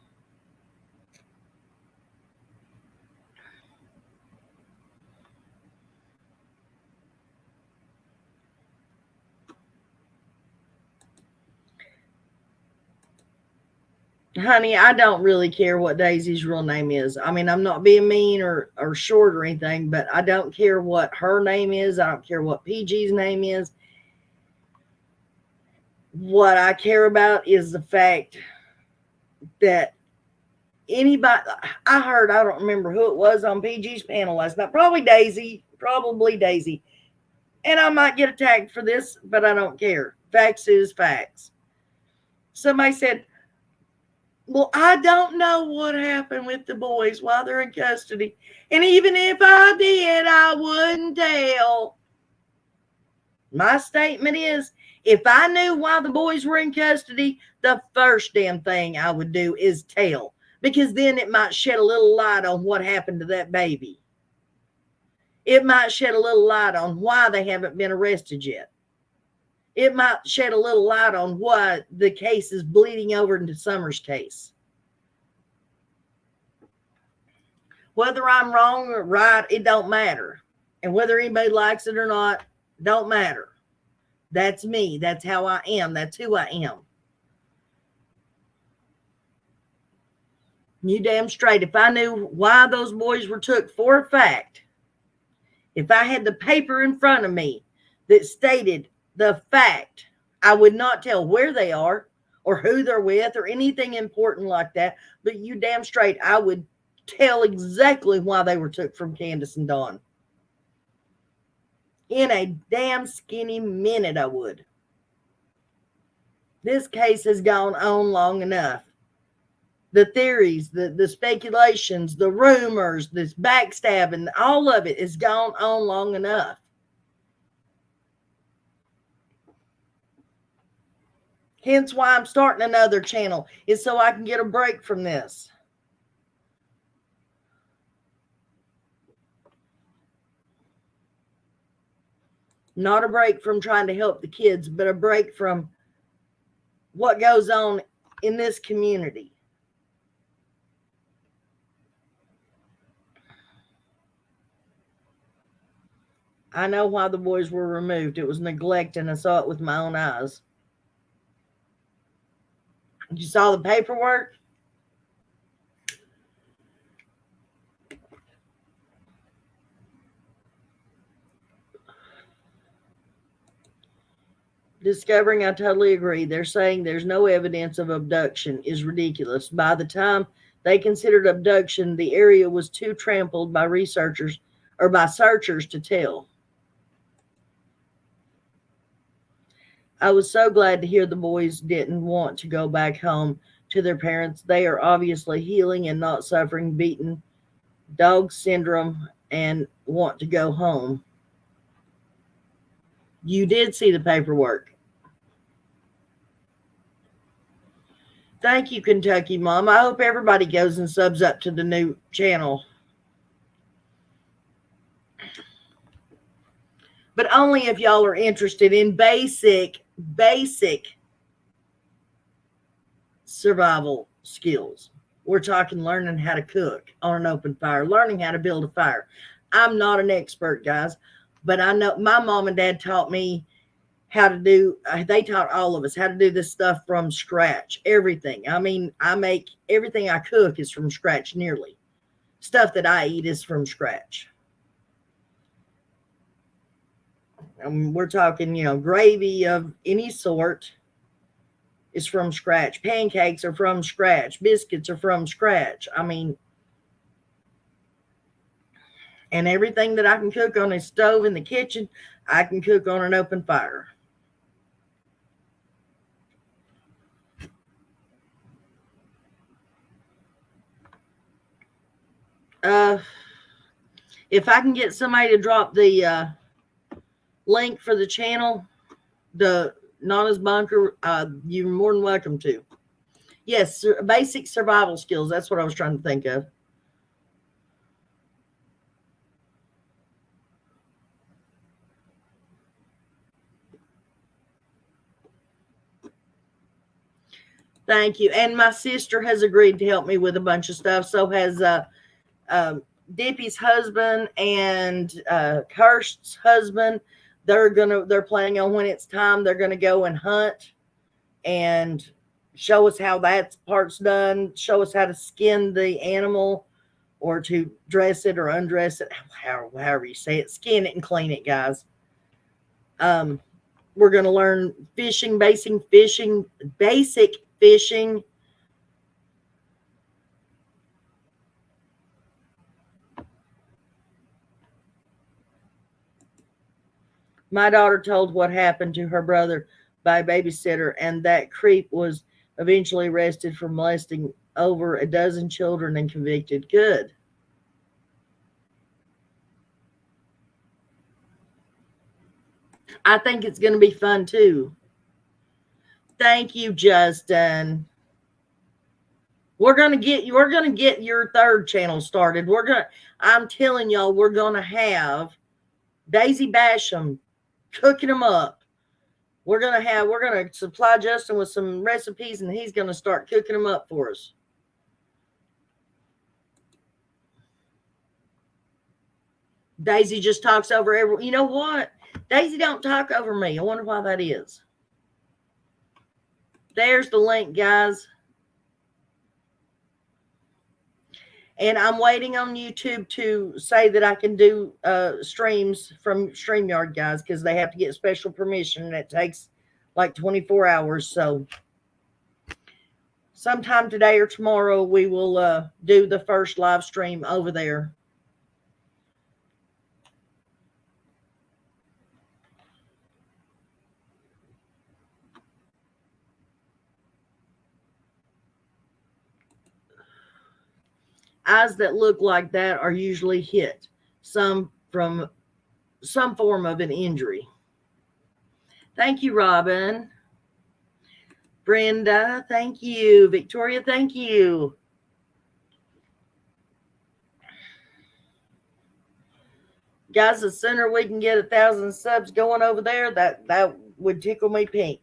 Honey, I don't really care what Daisy's real name is. I mean, I'm not being mean or short or anything, but I don't care what her name is. I don't care what PG's name is. What I care about is the fact that anybody, I heard, I don't remember who it was on PG's panel last night, probably Daisy. And I might get attacked for this, but I don't care. Facts is facts. Somebody said, well, I don't know what happened with the boys while they're in custody. And even if I did, I wouldn't tell. My statement is, if I knew why the boys were in custody, the first damn thing I would do is tell. Because then it might shed a little light on what happened to that baby. It might shed a little light on why they haven't been arrested yet. It might shed a little light on why the case is bleeding over into Summer's case. Whether I'm wrong or right, it don't matter. And whether anybody likes it or not, don't matter. That's me. That's how I am. That's who I am. You damn straight. If I knew why those boys were took for a fact, if I had the paper in front of me that stated the fact, I would not tell where they are or who they're with or anything important like that. But you damn straight, I would tell exactly why they were took from Candus and Dawn. In a damn skinny minute, I would. This case has gone on long enough. The theories, the speculations, the rumors, this backstabbing, all of it has gone on long enough. Hence why I'm starting another channel, is so I can get a break from this. Not a break from trying to help the kids, but a break from what goes on in this community. I know why the boys were removed. It was neglect, and I saw it with my own eyes. You saw the paperwork? Discovering, I totally agree. They're saying there's no evidence of abduction is ridiculous. By the time they considered abduction, the area was too trampled by researchers or by searchers to tell. I was so glad to hear the boys didn't want to go back home to their parents. They are obviously healing and not suffering beaten dog syndrome and want to go home. You did see the paperwork. Thank you, Kentucky Mom. I hope everybody goes and subs up to the new channel. But only if y'all are interested in basic survival skills. We're talking learning how to cook on an open fire, learning how to build a fire. I'm not an expert, guys, but I know my mom and dad taught me how to do, they taught all of us how to do this stuff from scratch. Everything. I mean, I make everything I cook is from scratch nearly. Stuff that I eat is from scratch. We're talking, gravy of any sort is from scratch. Pancakes are from scratch. Biscuits are from scratch. I mean, and everything that I can cook on a stove in the kitchen, I can cook on an open fire. If I can get somebody to drop the link for the channel, the Nana's Bunker, you're more than welcome to. Yes, basic survival skills. That's what I was trying to think of. Thank you. And my sister has agreed to help me with a bunch of stuff. So has Dippy's husband and Kirst's husband. They're planning on when it's time, they're gonna go and hunt and show us how that part's done, show us how to skin the animal or to dress it or undress it, however you say it, skin it and clean it, guys. We're gonna learn fishing, basic fishing. My daughter told what happened to her brother by a babysitter, and that creep was eventually arrested for molesting over a dozen children and convicted. Good. I think it's going to be fun too. Thank you, Justin. We're gonna get your third channel started. I'm telling y'all, we're gonna have Daisy Basham cooking them up. We're gonna supply Justin with some recipes, and he's gonna start cooking them up for us. Daisy just talks over everyone. You know what? Daisy don't talk over me. I wonder why that is. There's the link, guys. And I'm waiting on YouTube to say that I can do streams from StreamYard, guys, because they have to get special permission, and it takes like 24 hours. So sometime today or tomorrow, we will do the first live stream over there. Eyes that look like that are usually hit, some from some form of an injury. Thank you, Robin. Brenda, thank you. Victoria, thank you. Guys, the sooner we can get 1,000 subs going over there, that would tickle me pink.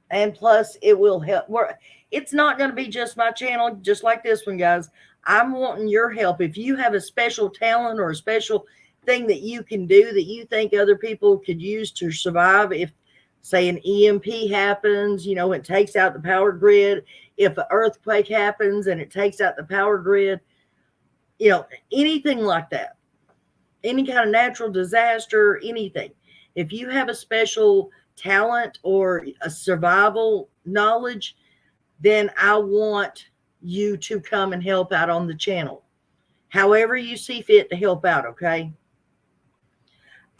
And plus, it will help. It's not going to be just my channel, just like this one, guys. I'm wanting your help. If you have a special talent or a special thing that you can do that you think other people could use to survive, if, say, an EMP happens, it takes out the power grid. If an earthquake happens and it takes out the power grid, anything like that, any kind of natural disaster, anything. If you have a special talent or a survival knowledge, then I want you to come and help out on the channel. However you see fit to help out, okay?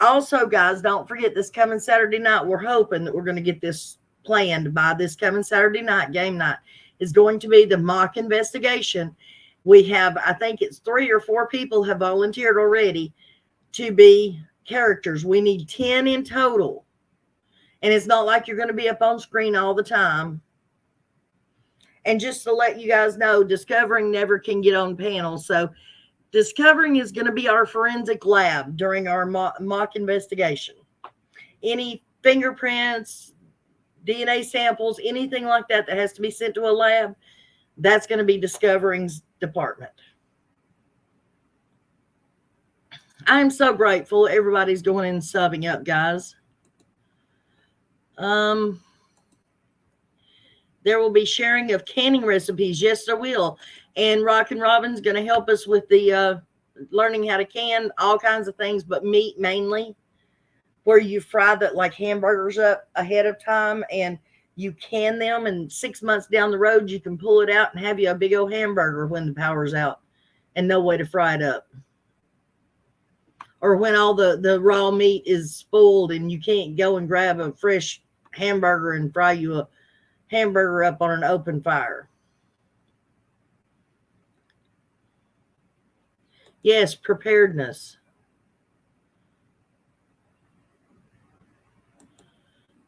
Also, guys, don't forget this coming Saturday night, we're hoping that we're going to get this planned by this coming Saturday night, game night, is going to be the mock investigation. We have, I think it's 3 or 4 people have volunteered already to be characters. We need 10 in total. And it's not like you're going to be up on screen all the time. And just to let you guys know, Discovering never can get on panels. So Discovering is going to be our forensic lab during our mock investigation. Any fingerprints, DNA samples, anything like that that has to be sent to a lab, that's going to be Discovering's department. I'm so grateful everybody's going and subbing up, guys. There will be sharing of canning recipes. Yes, there will. And Rockin' Robin's going to help us with the learning how to can all kinds of things, but meat mainly, where you fry that like hamburgers up ahead of time and you can them, and 6 months down the road you can pull it out and have you a big old hamburger when the power's out and no way to fry it up. Or when all the raw meat is spoiled and you can't go and grab a fresh hamburger and fry you a hamburger up on an open fire. Yes, preparedness.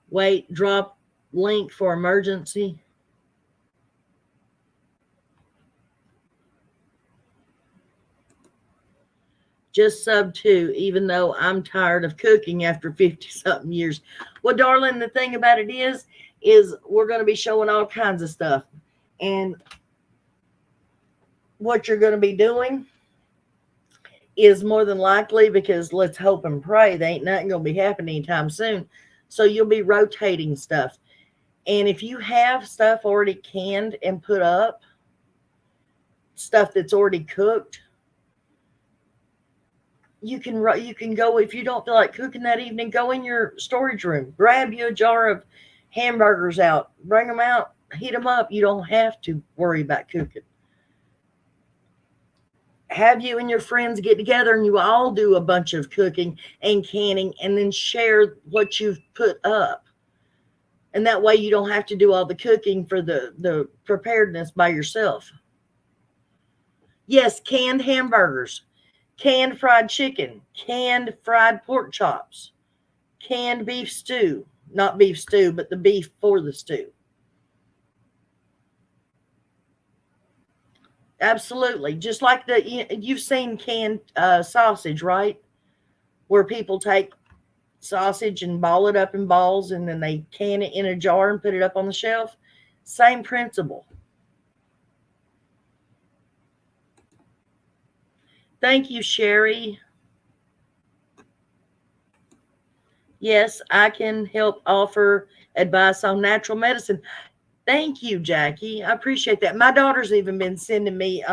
Wait, drop link for emergency. Just sub 2, even though I'm tired of cooking after 50-something years. Well, darling, the thing about it is we're going to be showing all kinds of stuff. And what you're going to be doing is more than likely, because let's hope and pray there ain't nothing going to be happening anytime soon. So you'll be rotating stuff. And if you have stuff already canned and put up, stuff that's already cooked, you can go, if you don't feel like cooking that evening, go in your storage room, grab you a jar of hamburgers out, bring them out, heat them up. You don't have to worry about cooking. Have you and your friends get together and you all do a bunch of cooking and canning and then share what you've put up. And that way you don't have to do all the cooking for the preparedness by yourself. Yes, canned hamburgers, canned fried chicken, canned fried pork chops, canned beef stew. Not beef stew, but the beef for the stew. Absolutely. Just like you've seen canned sausage, right? Where people take sausage and ball it up in balls and then they can it in a jar and put it up on the shelf. Same principle. Thank you, Sherry. Yes, I can help offer advice on natural medicine. Thank you, Jackie. I appreciate that. My daughter's even been sending me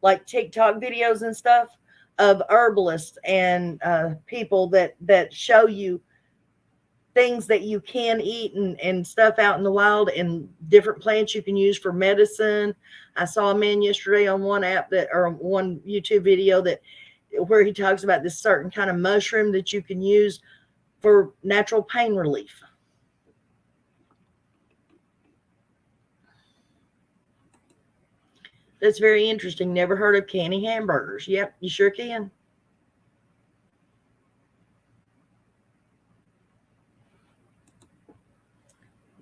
like TikTok videos and stuff of herbalists and people that show you things that you can eat and stuff out in the wild and different plants you can use for medicine. I saw a man yesterday on one YouTube video where he talks about this certain kind of mushroom that you can use for natural pain relief. That's very interesting. Never heard of canning hamburgers. Yep, you sure can.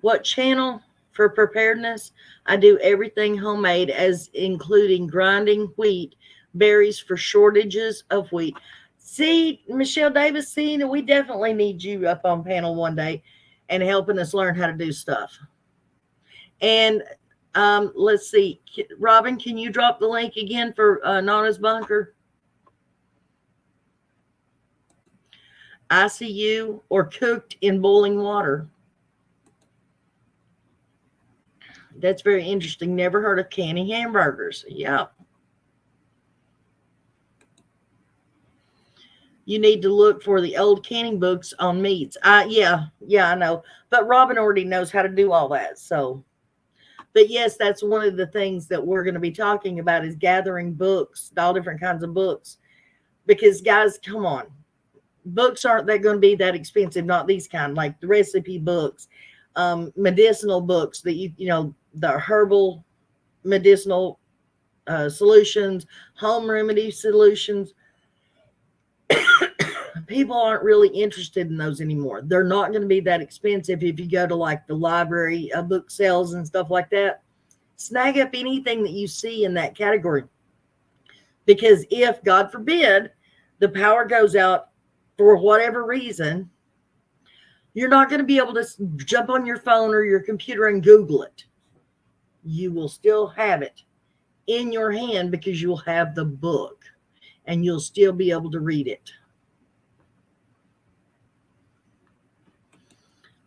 What channel for preparedness? I do everything homemade, as including grinding wheat, berries for shortages of wheat. See, Michelle Davis, see, we definitely need you up on panel one day and helping us learn how to do stuff. And let's see, Robin, can you drop the link again for Nana's Bunker? ICU or cooked in boiling water. That's very interesting. Never heard of canning hamburgers. Yeah. You need to look for the old canning books on meats. Yeah, I know. But Robin already knows how to do all that. So, but yes, that's one of the things that we're going to be talking about is gathering books, all different kinds of books. Because guys, come on. Books aren't that going to be that expensive. Not these kind, like the recipe books, medicinal books that you know, the herbal medicinal solutions, home remedy solutions. People aren't really interested in those anymore. They're not going to be that expensive if you go to like the library book sales and stuff like that. Snag up anything that you see in that category. Because if, God forbid, the power goes out for whatever reason, you're not going to be able to jump on your phone or your computer and Google it. You will still have it in your hand because you'll have the book. and you'll still be able to read it.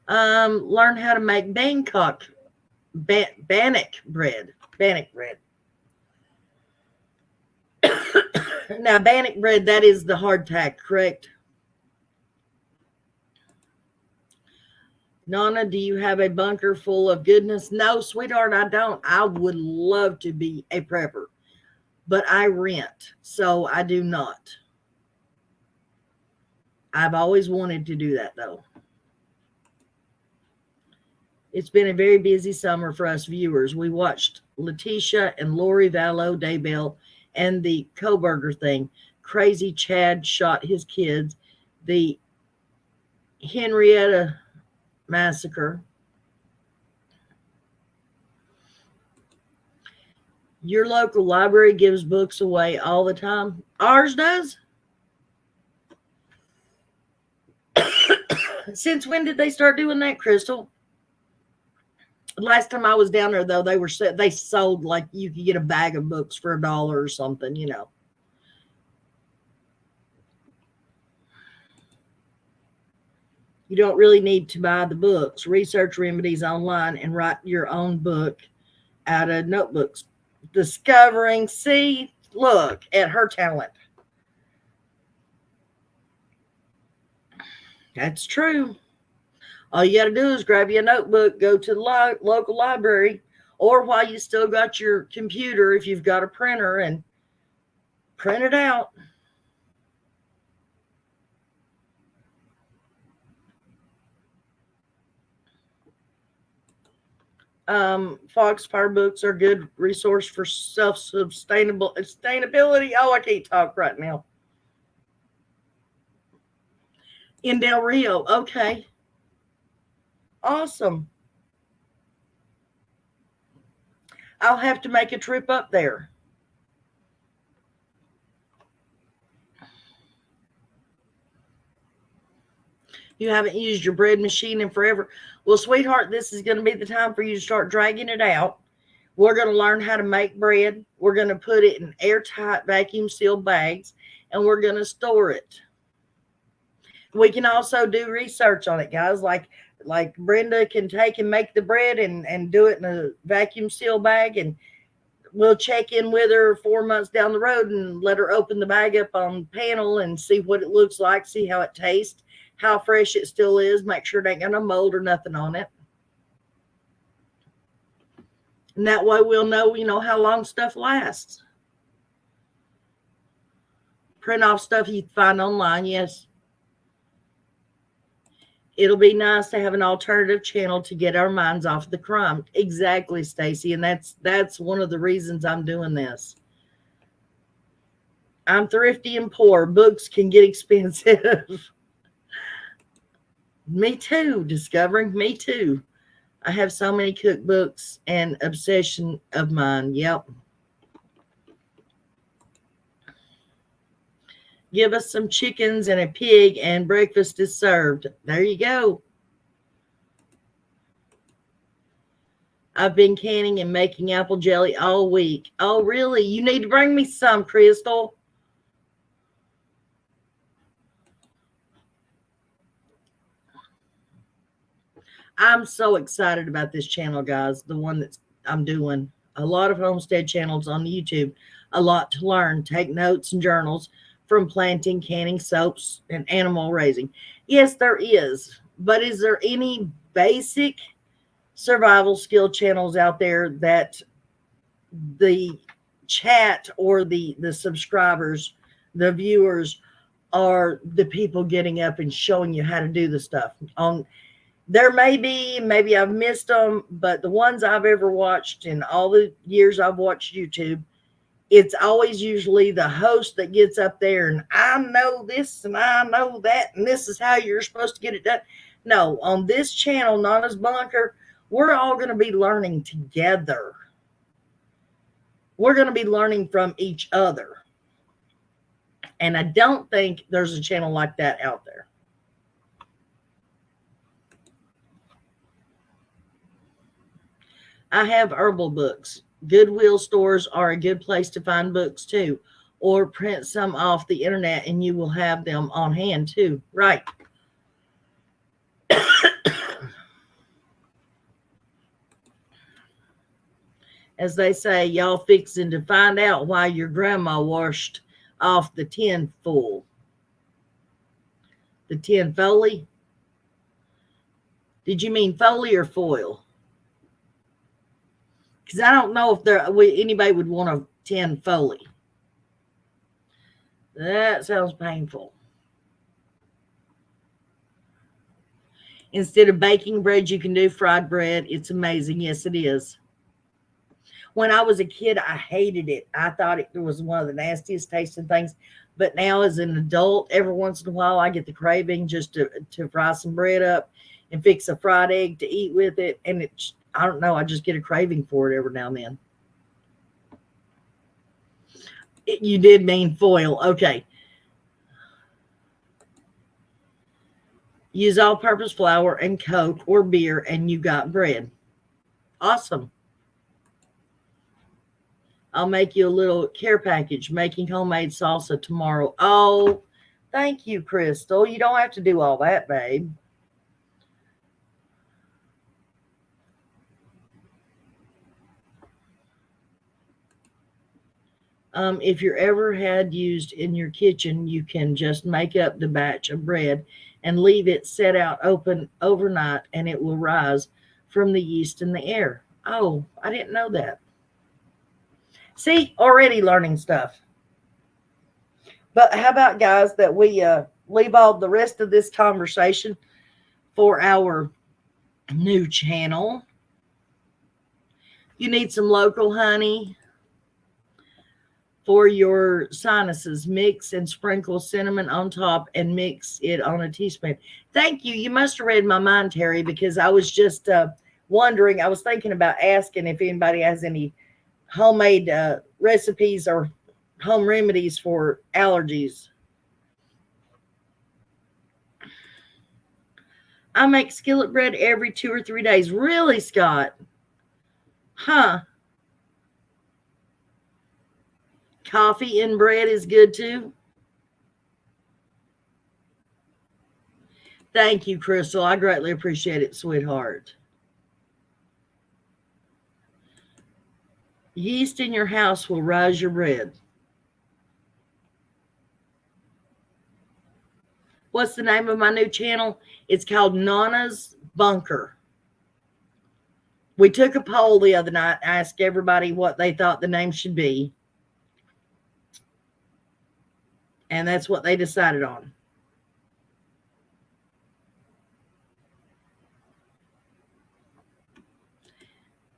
Learn how to make Bangkok bannock bread. Bannock bread. Now, bannock bread, that is the hardtack, correct? Nana, do you have a bunker full of goodness? No, sweetheart, I don't. I would love to be a prepper, but I rent, so I do not. I've always wanted to do that, though. It's been a very busy summer for us viewers. We watched Letitia and Lori Vallow Daybell and the Koberger thing. Crazy Chad shot his kids. The Henrietta massacre. Your local library gives books away all the time. Ours does? Since when did they start doing that, Crystal? Last time I was down there, though, they sold, like, you could get a bag of books for $1 or something, you know. You don't really need to buy the books. Research remedies online and write your own book out of notebooks. Discovering, see, look at her talent. That's true. All you got to do is grab you a notebook, go to the local library, or while you still got your computer, if you've got a printer, and print it out. Foxfire books are a good resource for sustainability. Oh, I can't talk right now. In Del Rio. Okay. Awesome. I'll have to make a trip up there. You haven't used your bread machine in forever. Well, sweetheart, this is going to be the time for you to start dragging it out. We're going to learn how to make bread. We're going to put it in airtight vacuum sealed bags, and we're going to store it. We can also do research on it, guys. Like Brenda can take and make the bread and do it in a vacuum seal bag, and we'll check in with her 4 months down the road and let her open the bag up on panel and see what it looks like, see how it tastes, how fresh it still is, make sure it ain't got no mold or nothing on it. And that way we'll know, how long stuff lasts. Print off stuff you find online, yes. It'll be nice to have an alternative channel to get our minds off the crime. Exactly, Stacy. And that's one of the reasons I'm doing this. I'm thrifty and poor. Books can get expensive. Me too, discovering. Me too. I have so many cookbooks and obsession of mine. Yep. Give us some chickens and a pig and breakfast is served. There you go. I've been canning and making apple jelly all week. Oh, really? You need to bring me some, Crystal. I'm so excited about this channel, guys. The one that I'm doing. A lot of homestead channels on YouTube. A lot to learn. Take notes and journals from planting, canning, soaps, and animal raising. Yes, there is. But is there any basic survival skill channels out there that the chat or the subscribers, the viewers, are the people getting up and showing you how to do the stuff? There may be, maybe I've missed them, but the ones I've ever watched in all the years I've watched YouTube, it's always usually the host that gets up there and I know this and I know that and this is how you're supposed to get it done. No, on this channel, Nana's Bunker, we're all going to be learning together. We're going to be learning from each other. And I don't think there's a channel like that out there. I have herbal books. Goodwill stores are a good place to find books too. or print some off the internet and you will have them on hand too. Right. As they say, y'all fixing to find out why your grandma washed off the tin full. The tin foley? Did you mean foley or foil? Because I don't know if anybody would want a tin foley. That sounds painful. Instead of baking bread, you can do fried bread. It's amazing. Yes, it is. When I was a kid, I hated it. I thought it was one of the nastiest tasting things. But now as an adult, every once in a while, I get the craving just to fry some bread up and fix a fried egg to eat with it. And I don't know, I just get a craving for it every now and then. You did mean foil. Okay. Use all-purpose flour and Coke or beer, and you got bread. Awesome. I'll make you a little care package, making homemade salsa tomorrow. Oh, thank you, Crystal. You don't have to do all that, babe. If you're ever had used in your kitchen, you can just make up the batch of bread and leave it set out open overnight, and it will rise from the yeast in the air. Oh, I didn't know that. See, already learning stuff. But how about, guys, that we leave all the rest of this conversation for our new channel. You need some local honey for your sinuses. Mix and sprinkle cinnamon on top and mix it on a teaspoon. Thank you. You must have read my mind, Terry, because I was just wondering. I was thinking about asking if anybody has any homemade recipes or home remedies for allergies. I make skillet bread every 2 or 3 days. Really, Scott? Huh. Coffee in bread is good too. Thank you, Crystal. I greatly appreciate it, sweetheart. Yeast in your house will rise your bread. What's the name of my new channel? It's called Nana's Bunker. We took a poll the other night, asked everybody what they thought the name should be. And that's what they decided on.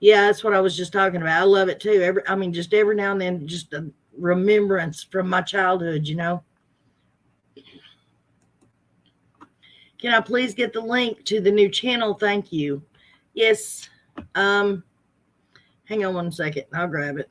Yeah, that's what I was just talking about. I love it too. Just every now and then, just a remembrance from my childhood, you know. Can I please get the link to the new channel? Thank you. Yes. Hang on one second. I'll grab it.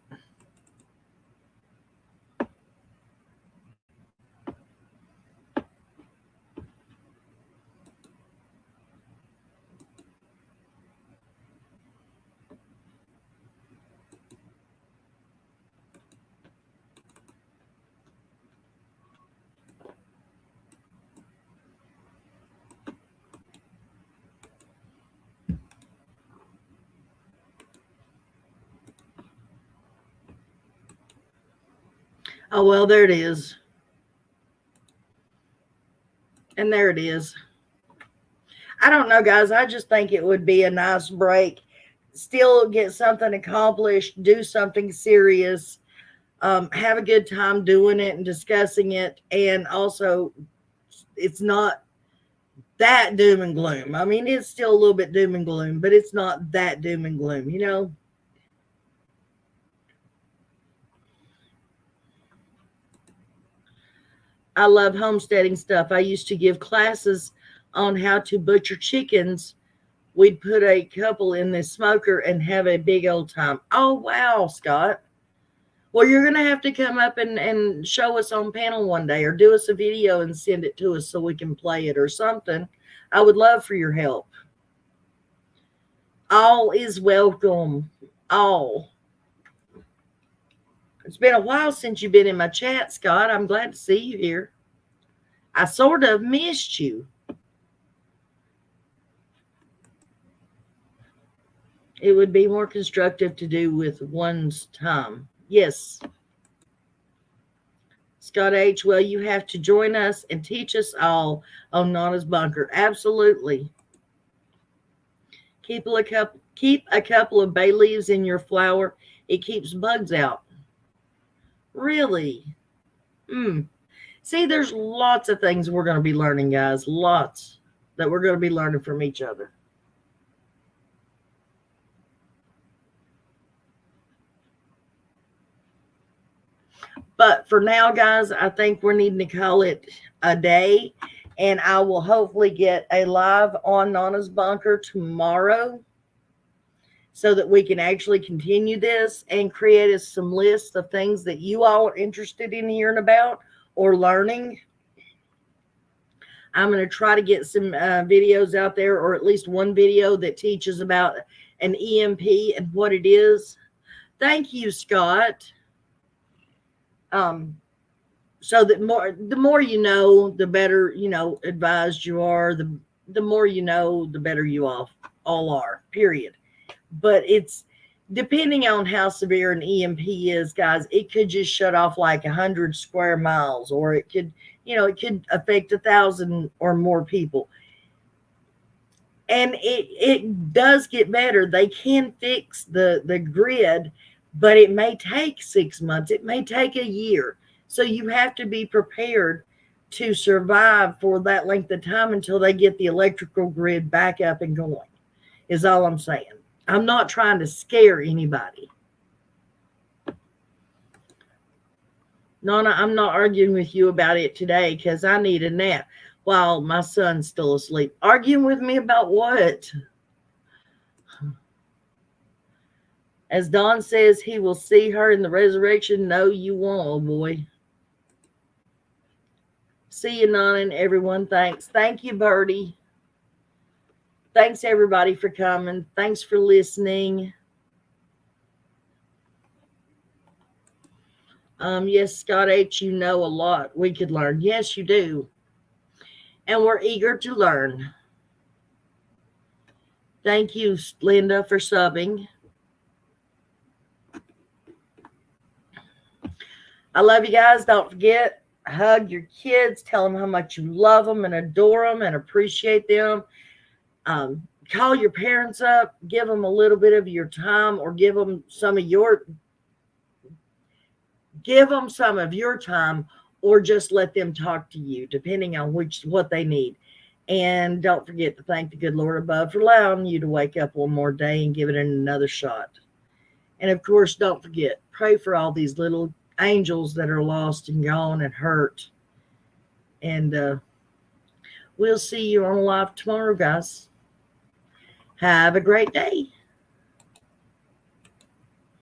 Oh, well, there it is. And there it is. I don't know, guys. I just think it would be a nice break. Still get something accomplished, do something serious, have a good time doing it and discussing it. And also, it's not that doom and gloom. I mean, it's still a little bit doom and gloom, but it's not that doom and gloom, you know? I love homesteading stuff. I used to give classes on how to butcher chickens. We'd put a couple in the smoker and have a big old time. Oh, wow, Scott. Well, you're going to have to come up and show us on panel one day, or do us a video and send it to us so we can play it or something. I would love for your help. All is welcome. All. It's been a while since you've been in my chat, Scott. I'm glad to see you here. I sort of missed you. It would be more constructive to do with one's time. Yes. Scott H., well, you have to join us and teach us all on Nana's Bunker. Absolutely. Keep a couple of bay leaves in your flour. It keeps bugs out. Really? See, there's lots of things we're going to be learning, guys. Lots that we're going to be learning from each other. But for now, guys, I think we're needing to call it a day. And I will hopefully get a live on Nana's Bunker tomorrow so that we can actually continue this and create us some lists of things that you all are interested in hearing about or learning. I'm going to try to get some videos out there, or at least one video that teaches about an EMP and what it is. Thank you, Scott. So that the more you know, the better, advised you are. The more you know, the better you all are, period. But it's depending on how severe an EMP is, guys, it could just shut off like 100 square miles, or it could, it could affect 1,000 or more people. And it does get better. They can fix the grid, but it may take 6 months. It may take a year. So you have to be prepared to survive for that length of time until they get the electrical grid back up and going, is all I'm saying. I'm not trying to scare anybody. Nana, I'm not arguing with you about it today because I need a nap while my son's still asleep. Arguing with me about what? As Don says, he will see her in the resurrection. No, you won't, oh boy. See you, Nana, and everyone. Thanks. Thank you, Birdie. Thanks, everybody, for coming. Thanks for listening. Yes, Scott H., you know a lot we could learn. Yes, you do. And we're eager to learn. Thank you, Linda, for subbing. I love you guys. Don't forget, hug your kids. Tell them how much you love them and adore them and appreciate them. Call your parents up. Give them a little bit of your time, or give them some of your time, or just let them talk to you, depending on what they need. And don't forget to thank the good Lord above for allowing you to wake up one more day and give it another shot. And of course, don't forget, pray for all these little angels that are lost and gone and hurt. And we'll see you on live tomorrow, guys. Have a great day.